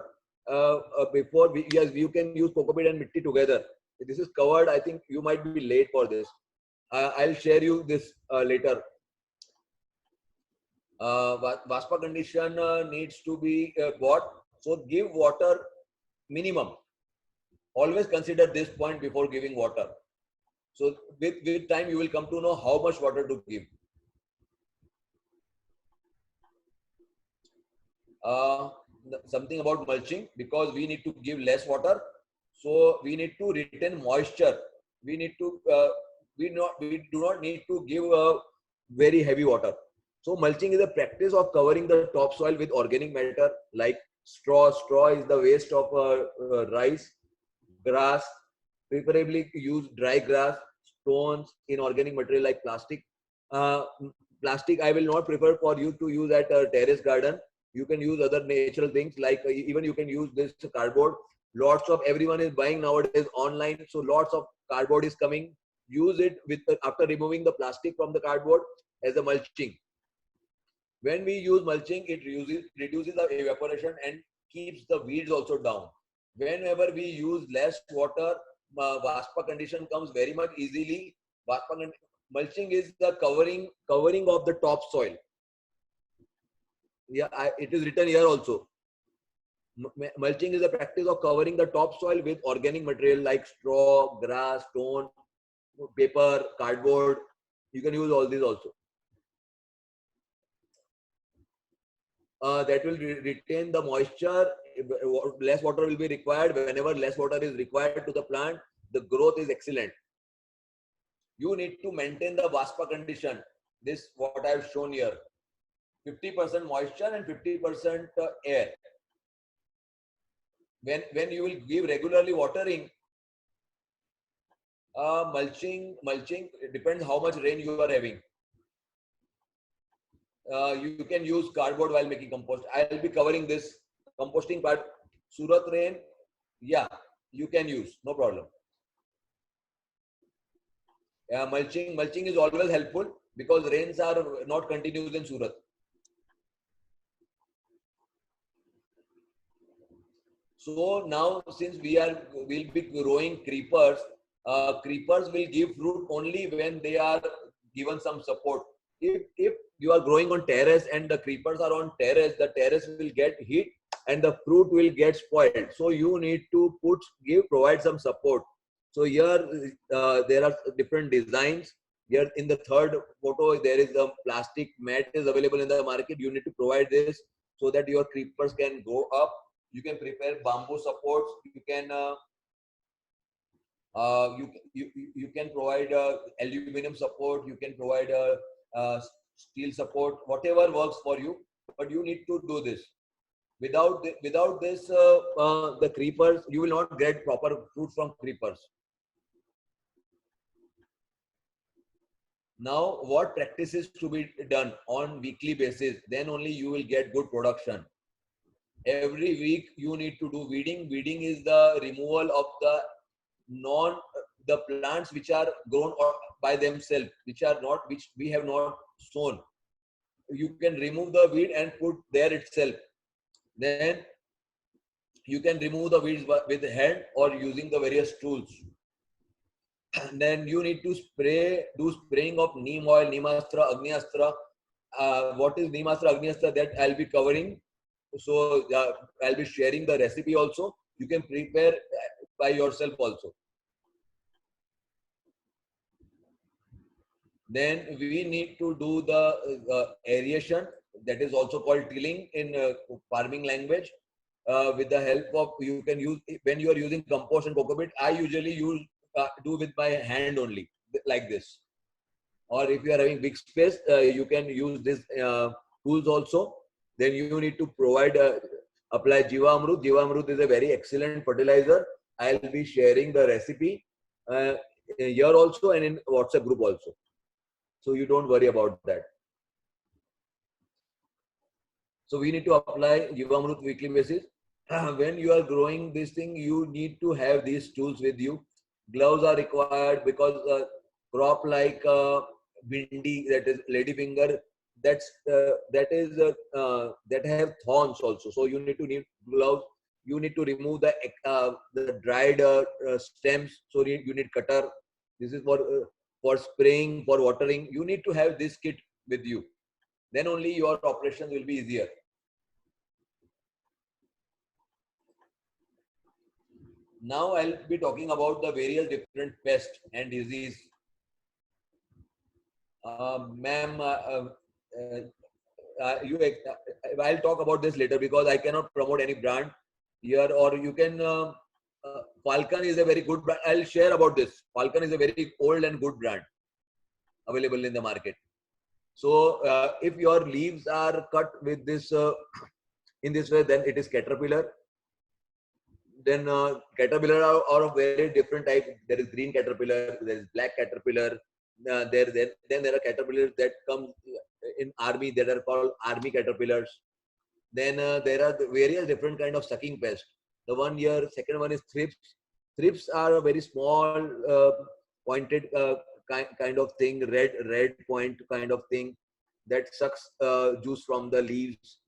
before. Yes, you can use Cocopeat and Mitti together. This is covered. I think you might be late for this. I'll share you this later. VASPA condition needs to be bought. So give water minimum. Always consider this point before giving water. So with time, you will come to know how much water to give. Something about mulching, because we need to give less water. So we need to retain moisture. We need to, we do not need to give very heavy water. So mulching is a practice of covering the topsoil with organic matter like straw. Straw is the waste of rice, grass, preferably use dry grass, stones, inorganic material like plastic. Plastic I will not prefer for you to use at a terrace garden. You can use other natural things like even you can use this cardboard. Lots of everyone is buying nowadays online, so lots of cardboard is coming. Use it with after removing the plastic from the cardboard as a mulching. When we use mulching, it reduces the evaporation and keeps the weeds also down. Whenever we use less water, VASPA condition comes very much easily. Mulching is the covering of the topsoil. Yeah, it is written here also. Mulching is a practice of covering the topsoil with organic material like straw, grass, stone, paper, cardboard. You can use all these also. That will retain the moisture. Less water will be required. Whenever less water is required to the plant, the growth is excellent. You need to maintain the VASPA condition. This what I have shown here. 50% moisture and 50% air. When you will give regularly watering, mulching, it depends how much rain you are having. You can use cardboard while making compost. I'll be covering this composting part. Surat rain, yeah, you can use, no problem. Mulching is always helpful because rains are not continuous in Surat. So now since we'll be growing creepers, Creepers will give fruit only when they are given some support. If you are growing on terrace and the creepers are on terrace, the terrace will get heat and the fruit will get spoiled. So you need to provide some support. So here there are different designs. Here in the third photo, there is a plastic mat is available in the market. You need to provide this so that your creepers can go up. You can prepare bamboo supports. You can you can provide aluminum support. You can provide steel support. Whatever works for you, but you need to do this. Without this, the creepers, you will not get proper fruit from creepers. Now, what practices to be done on weekly basis? Then only you will get good production. Every week you need to do weeding. Weeding is the removal of the plants which are grown by themselves, which we have not sown. You can remove the weed and put there itself. Then you can remove the weeds with the hand or using the various tools. And then you need to do spraying of neem oil, Neemastra, Agniastra. What is Neemastra, Agniastra? That I'll be covering. So I'll be sharing the recipe also. You can prepare by yourself also. Then we need to do the aeration, that is also called tilling in farming language. With the help of, you can use, when you are using compost and cocopeat, I usually do with my hand only, like this. Or if you are having big space, you can use this tools also. Then you need to provide, apply Jiva Amrut. Jiva Amrut is a very excellent fertilizer. I'll be sharing the recipe here also and in WhatsApp group also. So you don't worry about that. So we need to apply Jivamrut weekly basis. When you are growing this thing, you need to have these tools with you. Gloves are required because crop like bindi, that is ladyfinger, that have thorns also. So you need gloves. You need to remove the dried stems. So you need cutter. This is for spraying, for watering. You need to have this kit with you. Then only your operations will be easier. Now I'll be talking about the various different pests and disease. Ma'am, I'll talk about this later because I cannot promote any brand here. Or you can, Falcon is a very good brand. I'll share about this. Falcon is a very old and good brand available in the market. So if your leaves are cut with this, in this way, then it is caterpillar. Then caterpillar are of very different type. There is green caterpillar, there is black caterpillar. Then there are caterpillars that come in army that are called army caterpillars. Then there are various different kind of sucking pests. The one here, second one is thrips. Thrips are a very small pointed kind of thing, red point kind of thing that sucks juice from the leaves,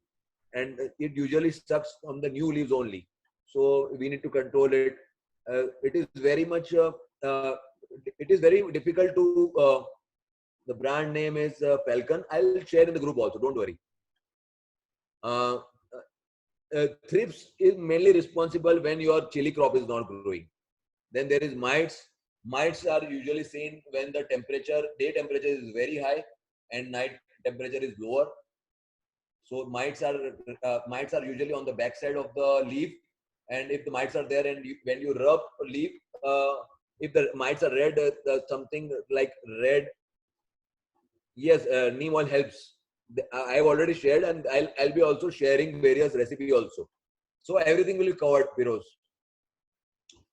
and it usually sucks from the new leaves only. So we need to control it. It is very much, it is very difficult to, the brand name is Falcon. I'll share in the group also, don't worry. Thrips is mainly responsible when your chili crop is not growing. Then there is mites. Mites are usually seen when the temperature, day temperature is very high and night temperature is lower. So mites are usually on the back side of the leaf. And if the mites are there and when you rub a leaf, if the mites are red, something like red, yes, neem oil helps. I have already shared, and I'll be also sharing various recipes also. So everything will be covered, Firoz.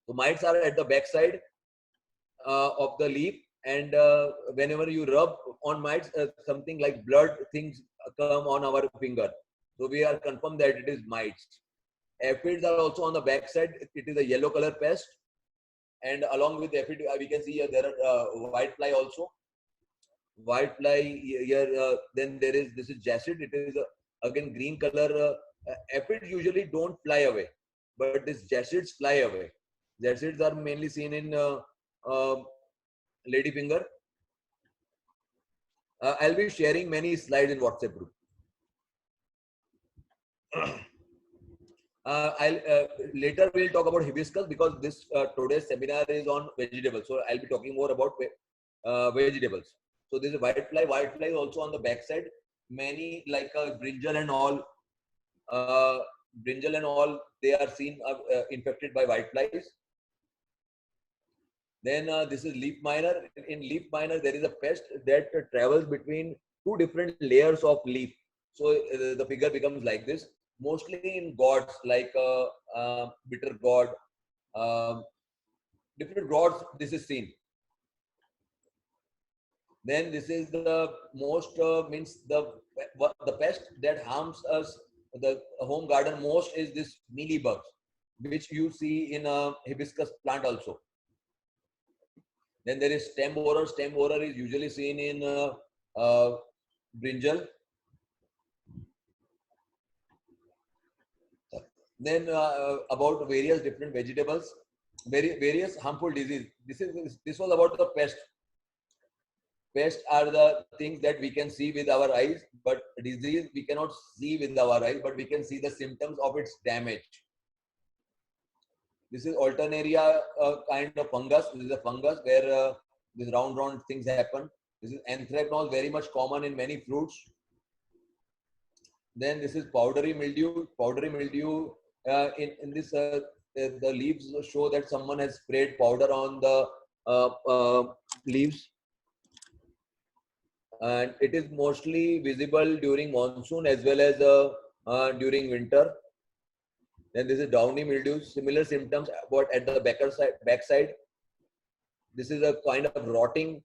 So mites are at the back side of the leaf, and whenever you rub on mites, something like blood things come on our finger. So we are confirmed that it is mites. Aphids are also on the back side. It is a yellow color pest, and along with aphid, we can see there are white fly also. White fly here. Then there is, this is jacid. It is again green color. Aphids usually don't fly away, but these jacids fly away. Jacids are mainly seen in ladyfinger. I'll be sharing many slides in WhatsApp group. I'll later we'll talk about hibiscus because this today's seminar is on vegetables. So I'll be talking more about vegetables. So there's a whitefly. Whitefly is also on the backside. Many like brinjal and all, they are seen infected by whiteflies. Then this is leaf miner. In leaf miner, there is a pest that travels between two different layers of leaf. So the figure becomes like this. Mostly in gourds like bitter gourd, different gourds. This is seen. Then this is the most means the pest that harms us the home garden most is this mealybugs, which you see in a hibiscus plant also. Then there is stem borer. Stem borer is usually seen in brinjal. Then about various different vegetables, various harmful disease. This was about the pest. Pests are the things that we can see with our eyes, but disease we cannot see with our eyes, but we can see the symptoms of its damage. This is Alternaria kind of fungus. This is a fungus where these round things happen. This is anthracnose, very much common in many fruits. Then this is powdery mildew. Powdery mildew in this the leaves show that someone has sprayed powder on the leaves. And it is mostly visible during monsoon as well as during winter. Then this is downy mildew, similar symptoms, but at the backside. This is a kind of rotting.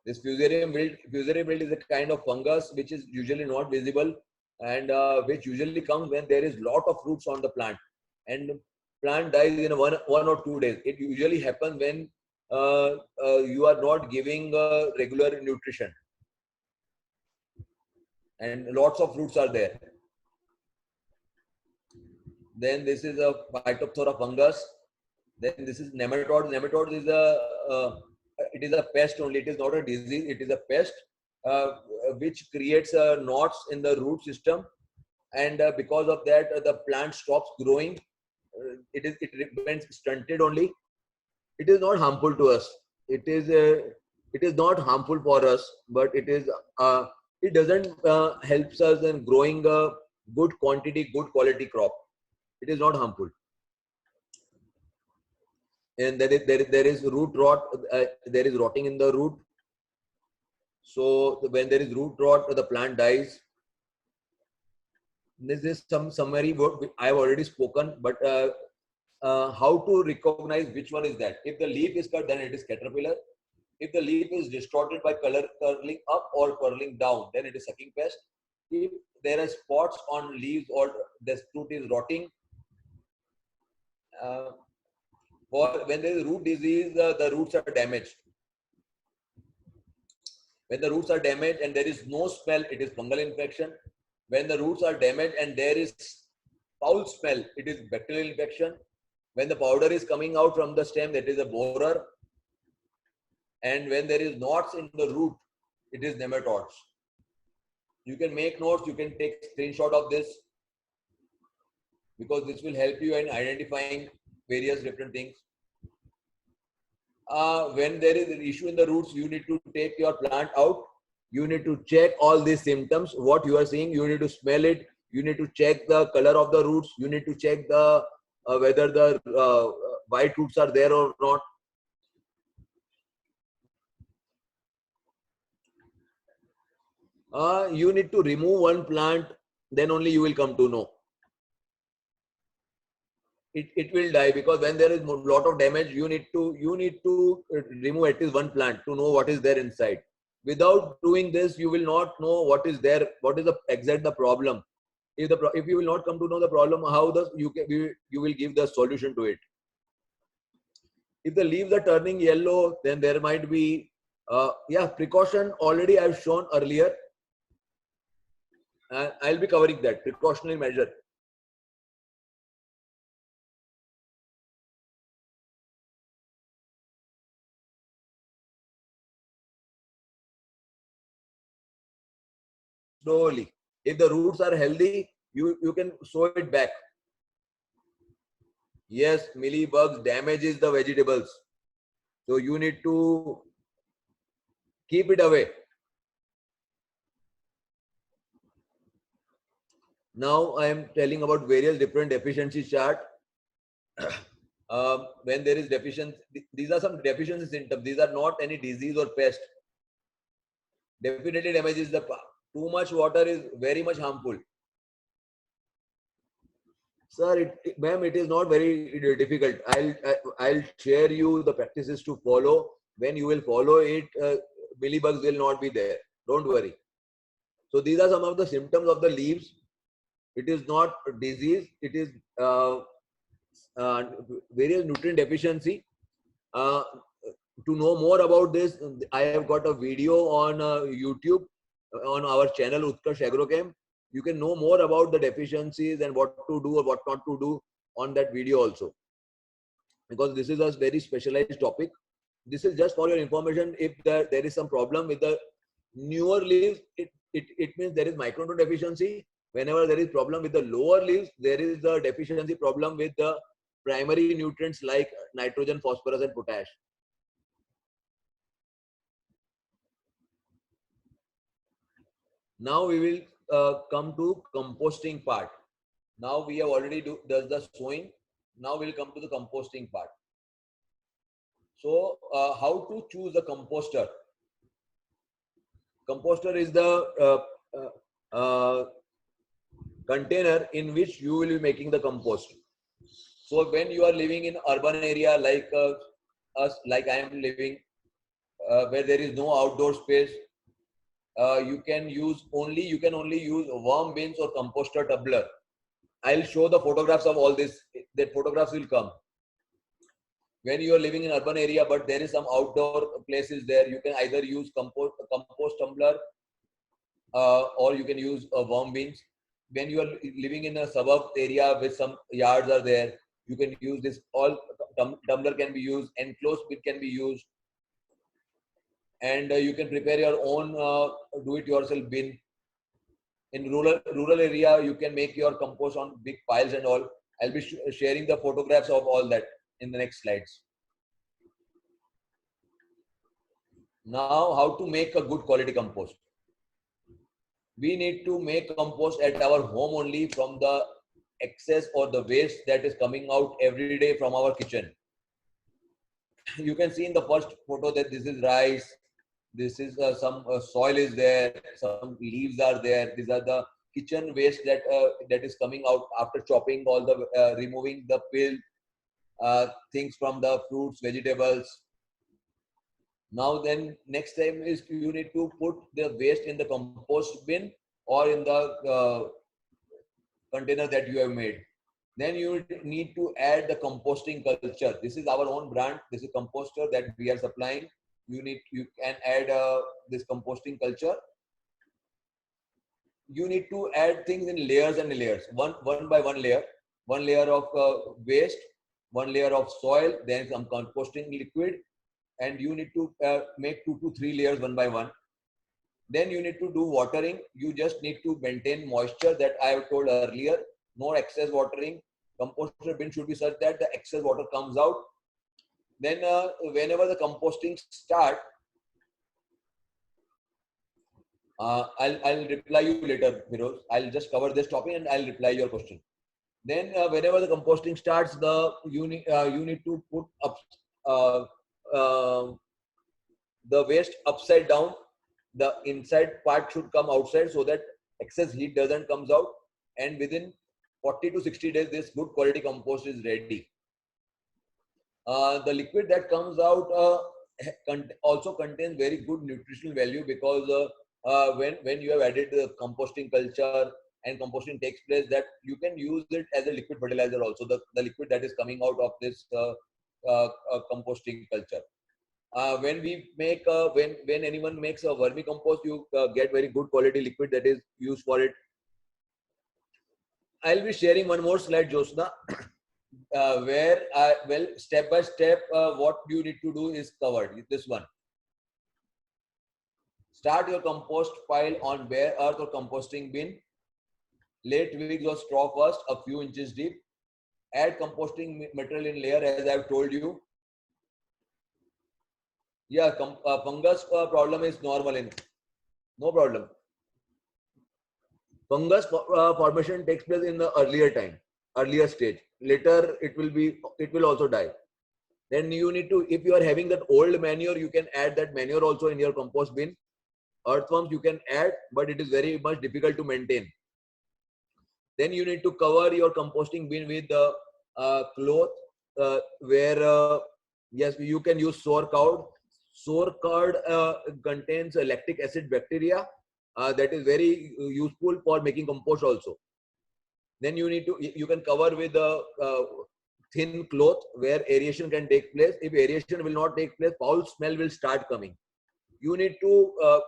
This fusarium wilt is a kind of fungus which is usually not visible and which usually comes when there is lot of fruits on the plant and plant dies in one or 2 days. It usually happens when you are not giving regular nutrition and lots of fruits are there. Then this is a Phytophthora fungus. Then this is nematode. Nematode is it is a pest only. It is not a disease. It is a pest which creates knots in the root system, and because of that, the plant stops growing. It remains stunted only. It is not harmful to us. It is not harmful for us, but it doesn't helps us in growing a good quantity, good quality crop. It is not harmful. And there is root rot. There is rotting in the root. So when there is root rot, the plant dies. This is some summary what I have already spoken, but how to recognize which one is that? If the leaf is cut, then it is caterpillar. If the leaf is distorted by color curling up or curling down, then it is sucking pest. If there are spots on leaves or the fruit is rotting, or when there is root disease, the roots are damaged. When the roots are damaged and there is no smell, it is fungal infection. When the roots are damaged and there is foul smell, it is bacterial infection. When the powder is coming out from the stem, that is a borer. And when there is knots in the root, it is nematodes. You can make notes, you can take screenshot of this because this will help you in identifying various different things. When there is an issue in the roots, you need to take your plant out. You need to check all these symptoms. What you are seeing, you need to smell it. You need to check the color of the roots. You need to check the whether the white roots are there or not. You need to remove one plant, then only you will come to know. It will die because when there is a lot of damage, you need to remove at least one plant to know what is there inside. Without doing this, you will not know what is there, what is the exact the problem. If you will not come to know the problem, how you will give the solution to it. If the leaves are turning yellow, then there might be precaution already I've shown earlier. I'll be covering that precautionary measure. slowly. If the roots are healthy, you can sow it back. Yes, mealybugs damages the vegetables. So you need to keep it away. Now I am telling about various different deficiency chart. When there is deficiency, these are some deficiency symptoms. These are not any disease or pest. Definitely damages the plant. Too much water is very much harmful. Sir, ma'am, it is not very difficult. I'll share you the practices to follow. When you will follow it, mealybugs will not be there. Don't worry. So these are some of the symptoms of the leaves. It is not disease. It is various nutrient deficiency. To know more about this, I have got a video on YouTube on our channel Utkarsh Agrochem. You can know more about the deficiencies and what to do or what not to do on that video also. Because this is a very specialized topic. This is just for your information. If there is some problem with the newer leaves, it means there is micronutrient deficiency. Whenever there is problem with the lower leaves, there is the deficiency problem with the primary nutrients like nitrogen, phosphorus, and potash. Now we will come to composting part. Now we have already does the sowing. Now we'll come to the composting part. So how to choose a composter? Composter is the container in which you will be making the compost. So when you are living in urban area like us, like I am living, where there is no outdoor space, you can only use worm bins or composter tumbler. I'll show the photographs of all this. That photographs will come. When you are living in urban area, but there is some outdoor places there, you can either use compost tumbler or you can use worm bins. When you are living in a suburb area with some yards are there, you can use this. All tumbler can be used, enclosed bin can be used, and you can prepare your own do-it-yourself bin. In rural area, you can make your compost on big piles and all. I'll be sharing the photographs of all that in the next slides. Now, how to make a good quality compost? We need to make compost at our home only from the excess or the waste that is coming out every day from our kitchen. You can see in the first photo that this is rice. This is some soil is there. Some leaves are there. These are the kitchen waste that is coming out after chopping all the removing the peel things from the fruits, vegetables. Now then, next time is you need to put the waste in the compost bin or in the container that you have made. Then you need to add the composting culture. This is our own brand. This is Composter that we are supplying. You can add this composting culture. You need to add things in layers and layers, one by one layer of waste, one layer of soil, then some composting liquid, and you need to make 2 to 3 layers one by one. Then you need to do watering. You just need to maintain moisture that I have told earlier. No excess watering. Composter bin should be such that the excess water comes out. Then whenever the composting start, I'll reply you later, Firoz. I'll just cover this topic and I'll reply your question. Then whenever the composting starts, you need to put up the waste upside down. The inside part should come outside so that excess heat doesn't comes out. And within 40 to 60 days, this good quality compost is ready. The liquid that comes out also contains very good nutritional value because when you have added the composting culture and composting takes place, that you can use it as a liquid fertilizer also, the liquid that is coming out of this composting culture. When we make when anyone makes a vermicompost, you get very good quality liquid that is used for it. I'll be sharing one more slide, Josna, where well, step by step what you need to do is covered. This one. Start your compost pile on bare earth or composting bin. Lay twigs or straw first, a few inches deep. Add composting material in layer as I have told you. Yeah, fungus problem is normal in, no problem. Fungus formation takes place in the earlier stage. Later it will also die. Then you need to, if you are having that old manure, you can add that manure also in your compost bin. Earthworms you can add, but it is very much difficult to maintain. Then you need to cover your composting bin with the cloth where yes, you can use sour curd. Sour curd contains lactic acid bacteria that is very useful for making compost also. Then you can cover with a thin cloth where aeration can take place. If aeration will not take place, foul smell will start coming. You need to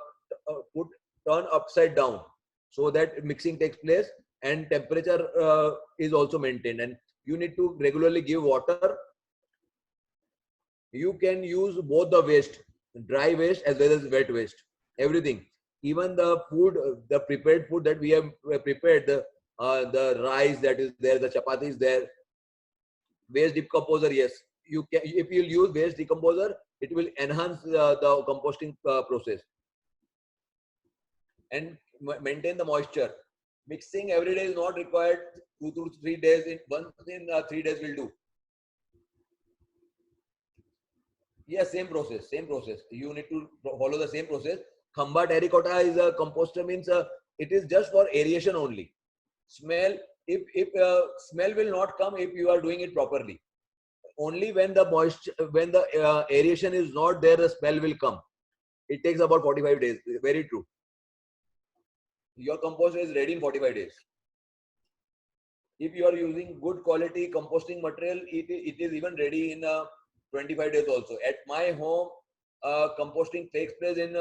turn upside down so that mixing takes place and temperature is also maintained, and you need to regularly give water. You can use both the waste, dry waste as well as wet waste, everything, even the food, the prepared food that we have prepared, the rice that is there, the chapati is there. Waste decomposer, yes, you can, if you use waste decomposer, it will enhance the composting process and maintain the moisture. Mixing every day is not required. 2 to 3 days, once in 3 days will do. Yes, same process, same process. You need to follow the same process. Khamba terracotta is a composter, means it is just for aeration only. Smell, if smell will not come if you are doing it properly. Only when the moisture, when the aeration is not there, the smell will come. It takes about 45 days. Very true. Your composter is ready in 45 days. If you are using good quality composting material, it is even ready in 25 days also. At my home, composting takes place in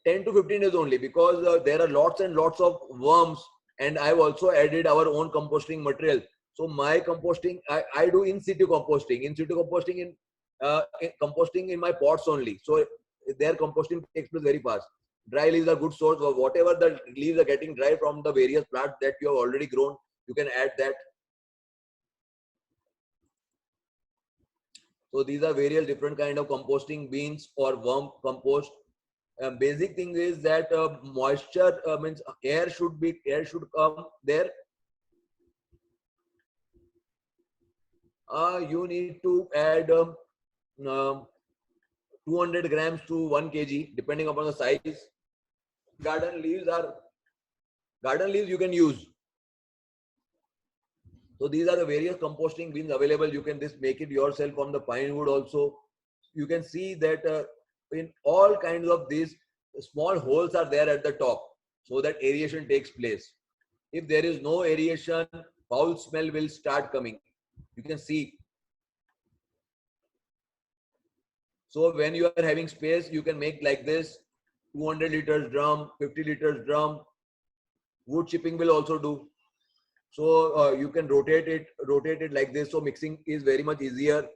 10 to 15 days only, because there are lots and lots of worms, and I've also added our own composting material. So my composting, I do in situ composting. In situ composting in composting in my pots only. So their composting takes place very fast. Dry leaves are good source of whatever the leaves are getting dry from the various plants that you have already grown. You can add that. So these are various different kind of composting bins or worm compost. Basic thing is that moisture means air should come there. You need to add 200 grams to 1 kg depending upon the size. Garden leaves you can use. So these are the various composting bins available. You can just make it yourself from the pine wood also. You can see that in all kinds of these, small holes are there at the top so that aeration takes place. If there is no aeration, foul smell will start coming. You can see. So when you are having space, you can make like this: 200 liters drum, 50 liters drum. Wood chipping will also do. So you can rotate it like this. So mixing is very much easier.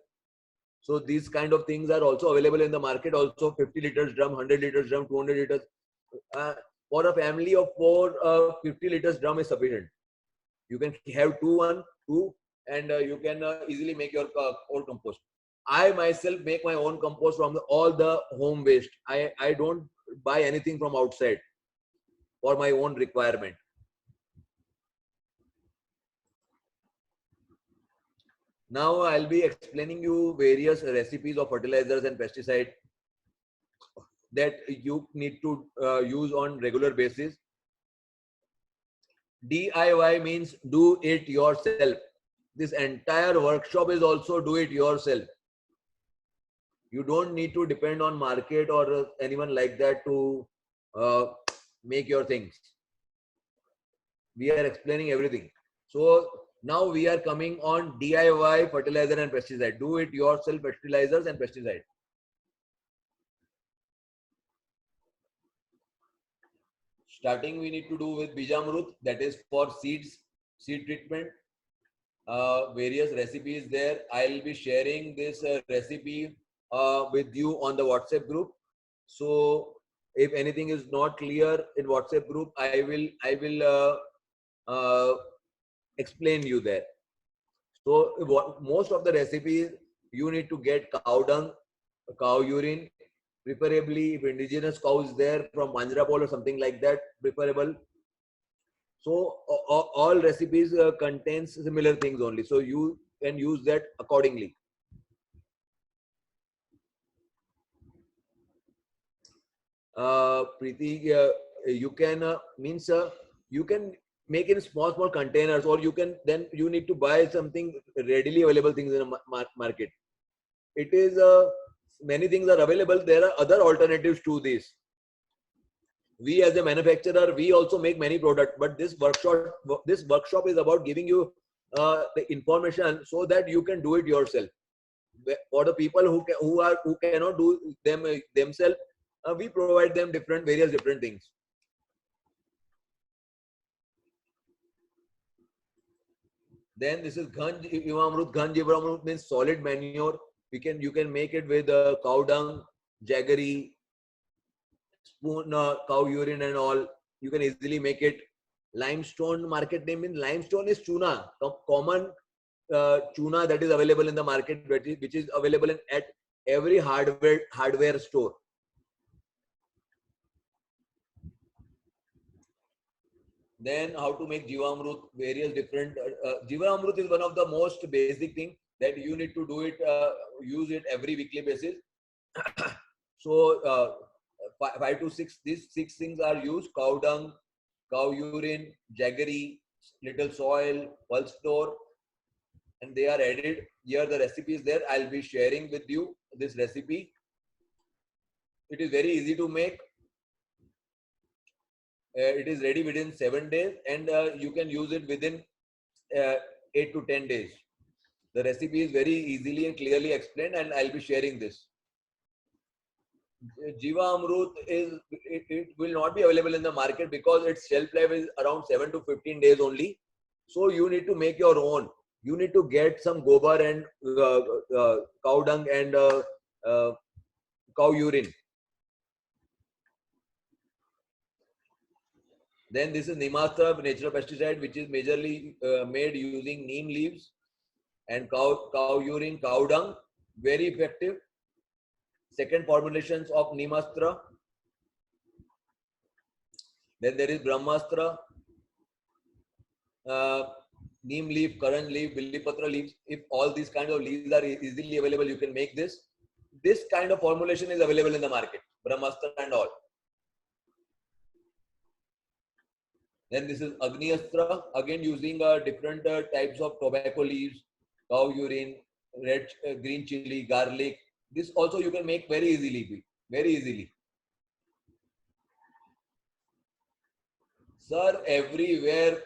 So these kind of things are also available in the market. Also 50 liters drum, 100 liters drum, 200 liters. For a family of 4, 50 liters drum is sufficient. You can have two, and you can easily make your own compost. I myself make my own compost from all the home waste. I don't buy anything from outside for my own requirement. Now I'll be explaining you various recipes of fertilizers and pesticides that you need to use on regular basis. DIY means do it yourself. This entire workshop is also do it yourself. You don't need to depend on market or anyone like that to make your things. We are explaining everything. So now we are coming on DIY fertilizer and pesticide. Do it yourself fertilizers and pesticide. Starting we need to do with Bijamrut, that is for seeds, seed treatment. Various recipes there. I'll be sharing this recipe with you on the WhatsApp group. So if anything is not clear in WhatsApp group, I will explain you there. So most of the recipes you need to get cow dung, cow urine, preferably if indigenous cow is there from Manjrapol or something like that, preferable. So all recipes contains similar things only. So you can use that accordingly. Preeti, you can you can make in small containers, or you can then you need to buy something readily available things in a market. It is many things are available. There are other alternatives to this. We as a manufacturer, we also make many products, but this workshop is about giving you the information so that you can do it yourself. For the people who cannot do them themselves, we provide them various different things. Then this is Ghanj Jivamrut. Ghanj Jivamrut means solid manure. You can make it with cow dung, jaggery, spoon, cow urine and all. You can easily make it. Limestone, market name in limestone is chuna, common chuna that is available in the market, which is available at every hardware store. Then how to make Jivamrut, various different. Jivamrut is one of the most basic thing that you need to do it, use it every weekly basis. So 5 to 6, these 6 things are used: cow dung, cow urine, jaggery, little soil, pulse floor, and they are added. Here the recipe is there. I'll be sharing with you this recipe. It is very easy to make. It is ready within 7 days, and you can use it within 8 to 10 days. The recipe is very easily and clearly explained, and I'll be sharing this. Jiva Amrut it will not be available in the market because its shelf life is around 7 to 15 days only. So you need to make your own. You need to get some gobar and cow dung and cow urine. Then this is Nimastra natural pesticide, which is majorly made using neem leaves and cow urine, cow dung. Very effective. Second formulations of Nimastra. Then there is Brahmastra, neem leaf, currant leaf, billipatra leaves. If all these kind of leaves are easily available, you can make this. This kind of formulation is available in the market, Brahmastra and all. Then this is Agniastra, again using different types of tobacco leaves, cow urine, red, green chili, garlic. This also you can make very easily, very easily. Sir, everywhere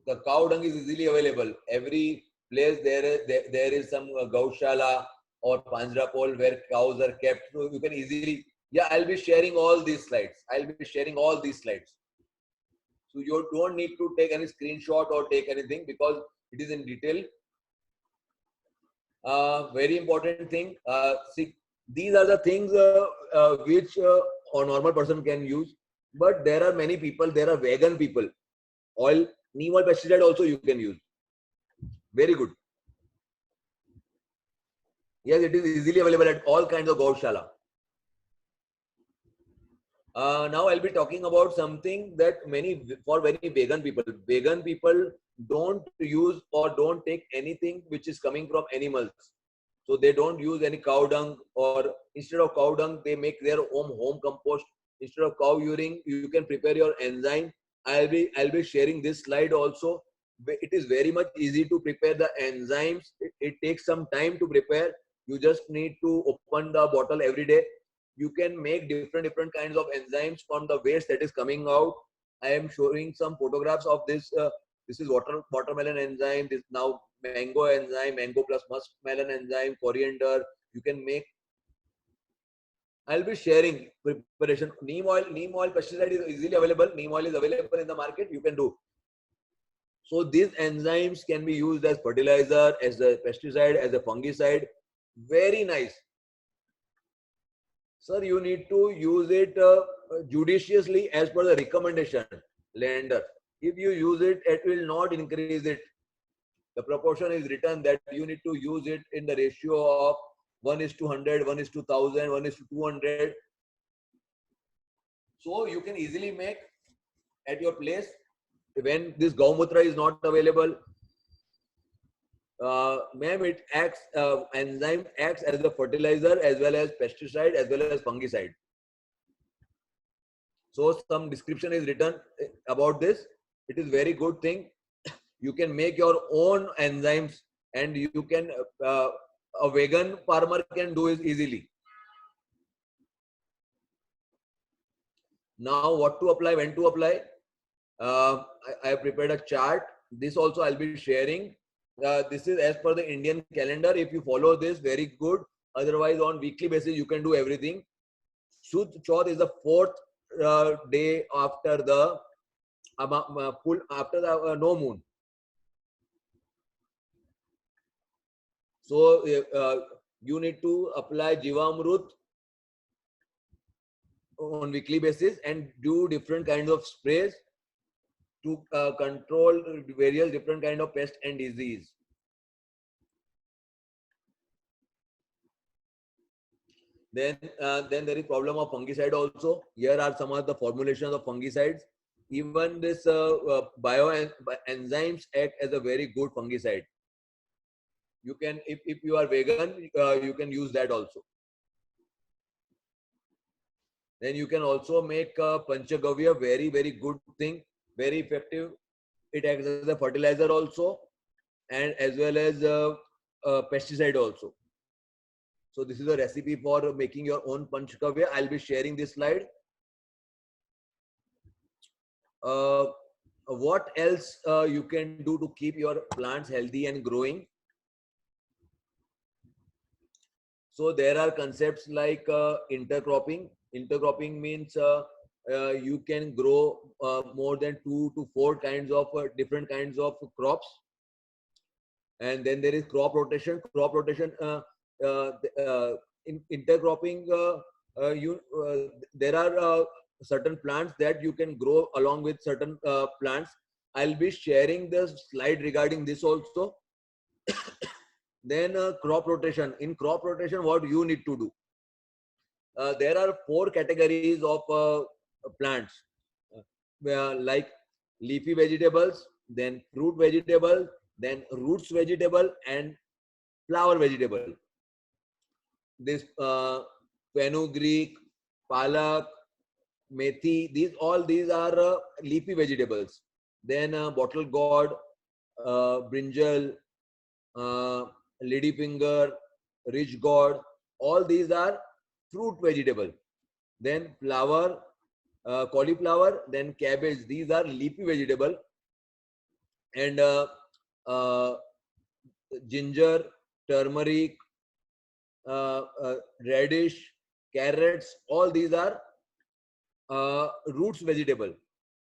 the cow dung is easily available. Every place there is some gaushala or panjrapol where cows are kept. So you can easily. Yeah, I'll be sharing all these slides. I'll be sharing all these slides. So you don't need to take any screenshot or take anything because it is in detail. Very important thing. See, these are the things which a normal person can use. But there are many people. There are vegan people. Neem oil pesticide also you can use. Very good. Yes, it is easily available at all kinds of gaushala. Now I'll be talking about something that for many vegan people. Vegan people don't use or don't take anything which is coming from animals. So they don't use any cow dung, or instead of cow dung, they make their own home compost. Instead of cow urine, you can prepare your enzyme. I'll be sharing this slide also. It is very much easy to prepare the enzymes. It takes some time to prepare. You just need to open the bottle every day. You can make different kinds of enzymes from the waste that is coming out. I am showing some photographs of this. This is watermelon enzyme. This now mango enzyme, mango plus muskmelon enzyme, coriander. You can make. I'll be sharing preparation. Neem oil pesticide is easily available. Neem oil is available in the market. You can do. So these enzymes can be used as fertilizer, as a pesticide, as a fungicide. Very nice. Sir, you need to use it judiciously as per the recommendation lender. If you use it, it will not increase it. The proportion is written that you need to use it in the ratio of 1 is to 100, 1 is to 1000, 1 is to 200. So you can easily make at your place when this Gaumutra is not available. Ma'am, it acts, enzyme acts as a fertilizer as well as pesticide as well as fungicide. So some description is written about this. It is very good thing. You can make your own enzymes and you can, a vegan farmer can do it easily. Now what to apply, when to apply? I have prepared a chart. This also I'll be sharing. This is as per the Indian calendar. If you follow this, very good. Otherwise, on weekly basis, you can do everything. Sud Chauth is the fourth day after the no moon. So you need to apply Jivamrut on weekly basis and do different kinds of sprays to control various different kind of pest and disease. Then there is problem of fungicide also. Here are some of the formulations of fungicides. Even this enzymes act as a very good fungicide. You can, if you are vegan, you can use that also. Then you can also make Panchagavya, very, very good thing, very effective. It acts as a fertilizer also, and as well as pesticide also. So this is a recipe for making your own Panchagavya. I'll be sharing this slide. What else you can do to keep your plants healthy and growing? So there are concepts like intercropping. Intercropping means you can grow more than 2 to 4 kinds of different kinds of crops. And then there is crop rotation. Crop rotation in intercropping, there are certain plants that you can grow along with certain plants. I'll be sharing the slide regarding this also. Then crop rotation. In crop rotation, what you need to do? There are 4 categories of plants, like leafy vegetables, then fruit vegetable, then roots vegetable, and flower vegetable. This fenugreek, palak, methi, these are leafy vegetables. Then bottle gourd, brinjal, ladyfinger, ridge gourd, all these are fruit vegetable. Then flower, cauliflower, then cabbage, these are leafy vegetable. And ginger, turmeric, radish, carrots, all these are roots vegetable.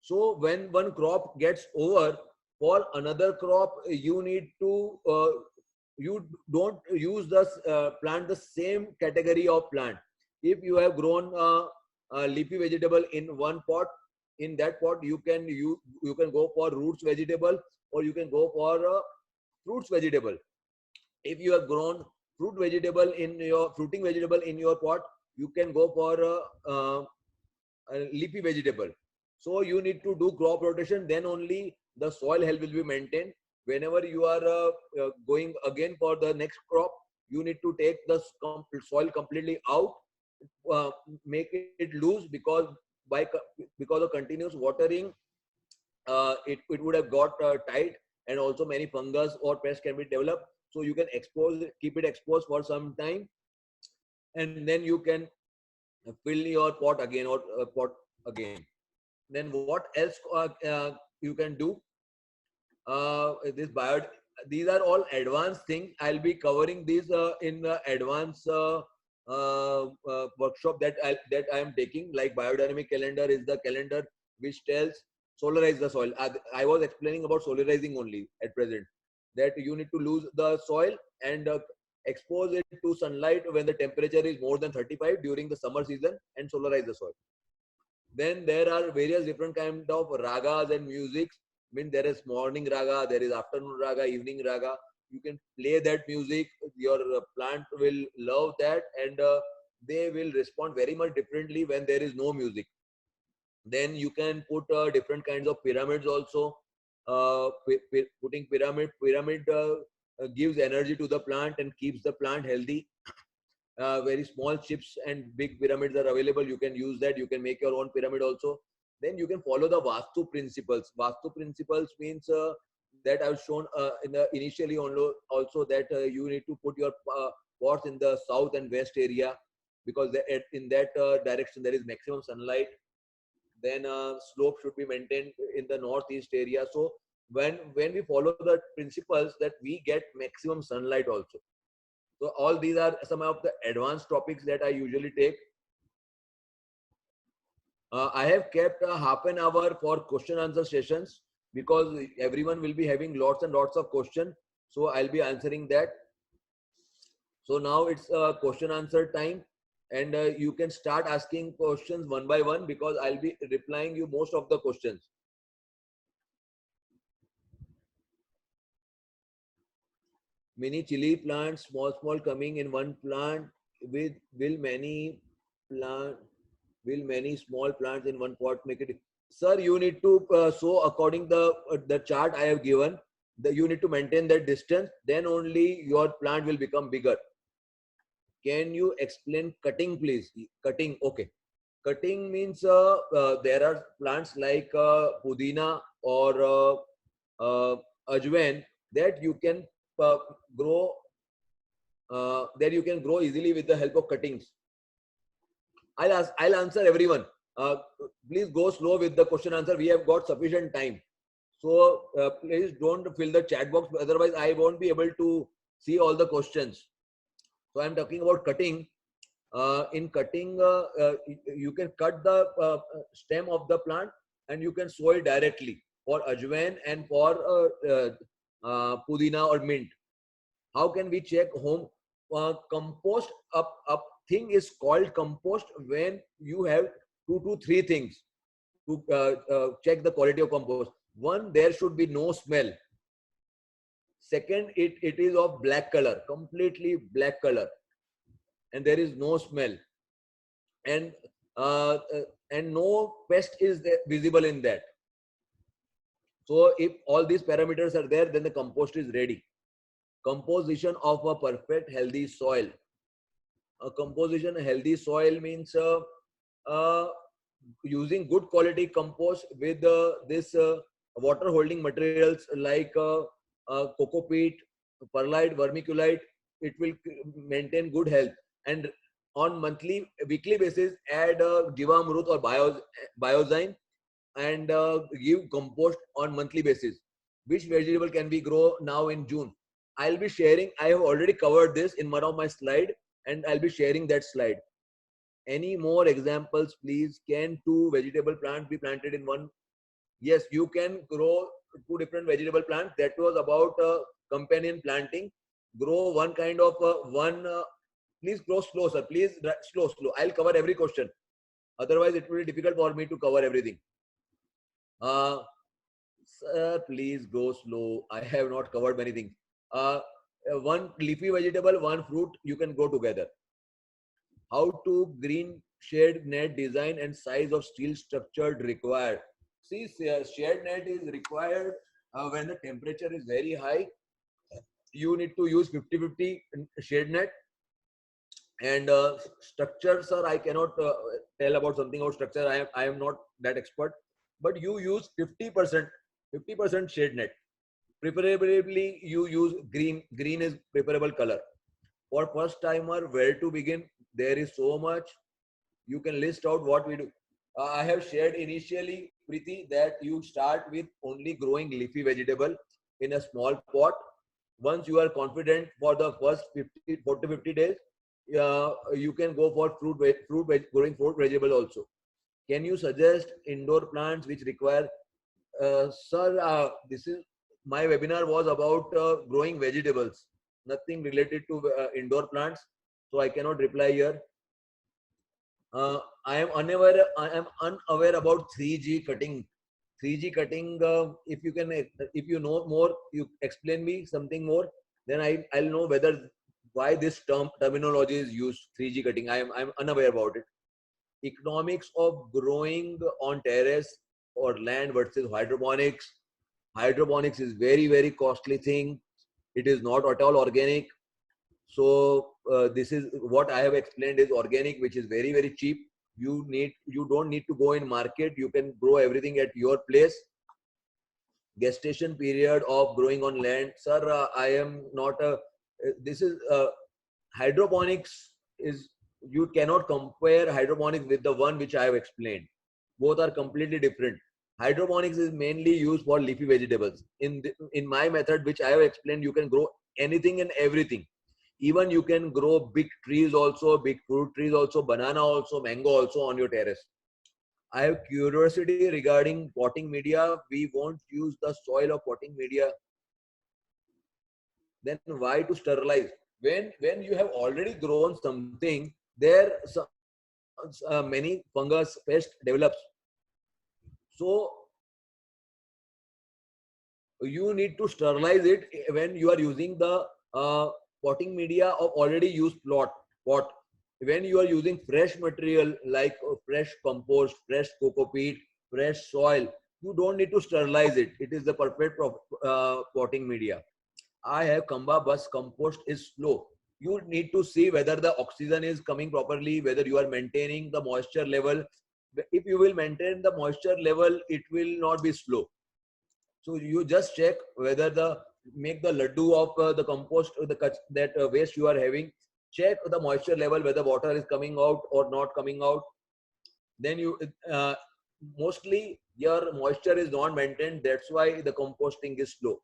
So when one crop gets over, for another crop you need to you don't use the plant the same category of plant. If you have grown leafy vegetable in one pot, in that pot you can go for roots vegetable, or you can go for fruits vegetable. If you have grown fruiting vegetable in your pot, you can go for leafy vegetable. So you need to do crop rotation, then only the soil health will be maintained. Whenever you are going again for the next crop, you need to take the soil completely out, make it loose, because of continuous watering, it would have got tight, and also many fungus or pests can be developed. So you can keep it exposed for some time, and then you can fill your pot again or pot again. Then what else you can do? These are all advanced things. I'll be covering these in the advanced workshop that I am taking. Like biodynamic calendar is the calendar which tells solarize the soil. I was explaining about solarizing only at present, that you need to lose the soil and expose it to sunlight when the temperature is more than 35 during the summer season, and solarize the soil. Then there are various different kind of ragas and musics. I mean, there is morning raga, there is afternoon raga, evening raga. You can play that music. Your plant will love that, and they will respond very much differently when there is no music. Then you can put different kinds of pyramids also. Putting pyramid gives energy to the plant and keeps the plant healthy. Very small chips and big pyramids are available. You can use that. You can make your own pyramid also. Then you can follow the Vastu principles. Vastu principles means that I've shown in the initially also that you need to put your pots in the south and west area, because in that direction there is maximum sunlight. Then slope should be maintained in the northeast area. So when we follow the principles, that we get maximum sunlight also. So all these are some of the advanced topics that I usually take. I have kept a half an hour for question answer sessions, because everyone will be having lots and lots of questions. So I'll be answering that. So now it's question answer time, and you can start asking questions one by one, because I'll be replying you most of the questions. Many chili plants, small coming in one plant. Will many small plants in one pot make it? Sir, you need to sow according the chart I have given. You need to maintain that distance. Then only your plant will become bigger. Can you explain cutting, please? Cutting, okay. Cutting means there are plants like pudina or ajwain that you can grow. That you can grow easily with the help of cuttings. I'll answer everyone. Please go slow with the question answer. We have got sufficient time. So please don't fill the chat box. Otherwise, I won't be able to see all the questions. So I'm talking about cutting. In cutting, you can cut the stem of the plant and you can sow it directly for ajwain and for pudina or mint. How can we check home compost? Up thing is called compost when you have 2 to 3 things to check the quality of compost. One, there should be no smell. Second, it is of black color, completely black color, and there is no smell, and no pest is visible in that. So if all these parameters are there, then the compost is ready. Composition of a perfect healthy soil. A composition healthy soil means using good quality compost with this water holding materials like Cocopeat, perlite, vermiculite. It will maintain good health. And on weekly basis, add Jivamrut or Biozyme and give compost on monthly basis. Which vegetable can we grow now in June? I'll be sharing. I have already covered this in one of my slide, and I'll be sharing that slide. Any more examples, please? Can 2 vegetable plants be planted in one? Yes, you can grow 2 different vegetable plants. That was about companion planting. Grow one kind of please grow slow, sir. Please slow. I'll cover every question. Otherwise, it will be difficult for me to cover everything. Sir, please go slow. I have not covered many things. One leafy vegetable, one fruit, you can grow together. How to green shade net design and size of steel structured required? See, shade net is required when the temperature is very high. You need to use 50-50 shade net. And structure, sir, I cannot tell about something about structure. I am not that expert. But you use 50% shade net. Preferably you use green. Green is preferable color. For first timer, where to begin? There is so much. You can list out what we do. I have shared initially, Preeti, that you start with only growing leafy vegetable in a small pot. Once you are confident for the first 40-50 days, you can go for growing fruit vegetable also. Can you suggest indoor plants which require? Sir, this is my webinar was about growing vegetables. nothing related to indoor plants, so I cannot reply here. I am unaware. I am unaware about 3G cutting. 3G cutting. If you can, if you know more, you explain me something more. Then I'll know whether why this terminology is used. 3G cutting. I'm unaware about it. Economics of growing on terrace or land versus hydroponics. Hydroponics is very costly thing. It is not at all organic. So this is what I have explained is organic, which is very cheap. You don't need to go in market. You can grow everything at your place. Gestation period of growing on land, sir. I am not a. This is hydroponics is, you cannot compare hydroponics with the one which I have explained. Both are completely different. Hydroponics is mainly used for leafy vegetables. In my method, which I have explained, you can grow anything and everything. Even you can grow big trees also, big fruit trees also, banana also, mango also on your terrace. I have curiosity regarding potting media. We won't use the soil of potting media. Then why to sterilize? When you have already grown something, there many fungus pest develops. So you need to sterilize it when you are using the potting media of already used pot. When you are using fresh material like fresh compost, fresh cocopeat, fresh soil, you don't need to sterilize it. It is the perfect potting media. I have Bus compost is slow. You need to see whether the oxygen is coming properly, whether you are maintaining the moisture level. If you will maintain the moisture level, it will not be slow. So you just check whether make the laddu of the compost or that waste you are having. Check the moisture level, whether water is coming out or not coming out. Then you mostly your moisture is not maintained. That's why the composting is slow.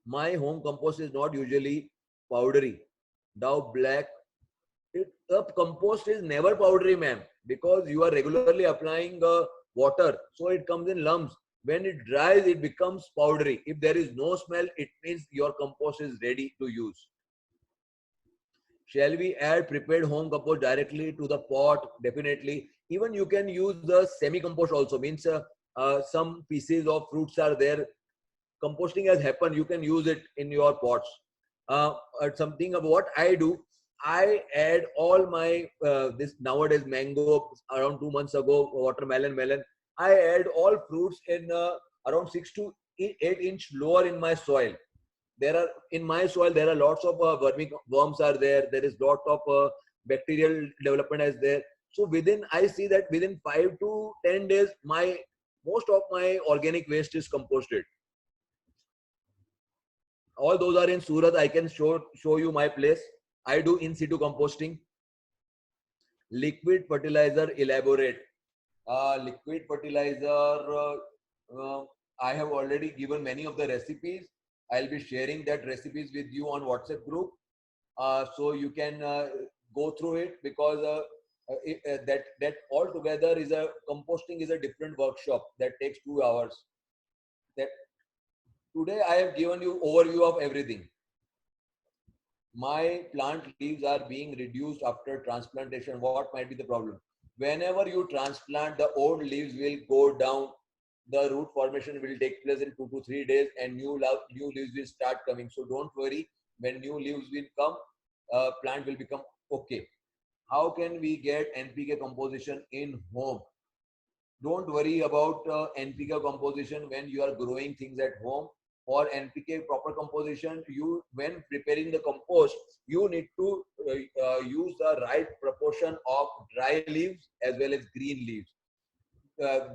My home compost is not usually powdery. Dow black. The compost is never powdery, ma'am, because you are regularly applying water, so it comes in lumps. When it dries, it becomes powdery. If there is no smell, it means your compost is ready to use. Shall we add prepared home compost directly to the pot? Definitely. Even you can use the semi-compost also. Means some pieces of fruits are there. Composting has happened. You can use it in your pots. Something of what I do, I add all my this nowadays mango around 2 months ago, watermelon, melon. I add all fruits in around 6 to 8 inch lower in my soil. There are in my soil there are lots of worms are there. There is lot of bacterial development is there. So within I see that within 5 to 10 days, my most of my organic waste is composted. All those are in Surat. I can show you my place. I do in situ composting. Liquid fertilizer, elaborate. Liquid fertilizer, I have already given many of the recipes. I'll be sharing that recipes with you on WhatsApp group. So you can go through it, because that altogether is a composting is a different workshop that takes 2 hours. That today I have given you overview of everything. My plant leaves are being reduced after transplantation. What might be the problem? Whenever you transplant, the old leaves will go down. The root formation will take place in 2 to 3 days, and new leaves will start coming. So don't worry. When new leaves will come, plant will become okay. How can we get NPK composition in home? Don't worry about NPK composition when you are growing things at home. For NPK proper composition, you when preparing the compost, you need to use the right proportion of dry leaves as well as green leaves.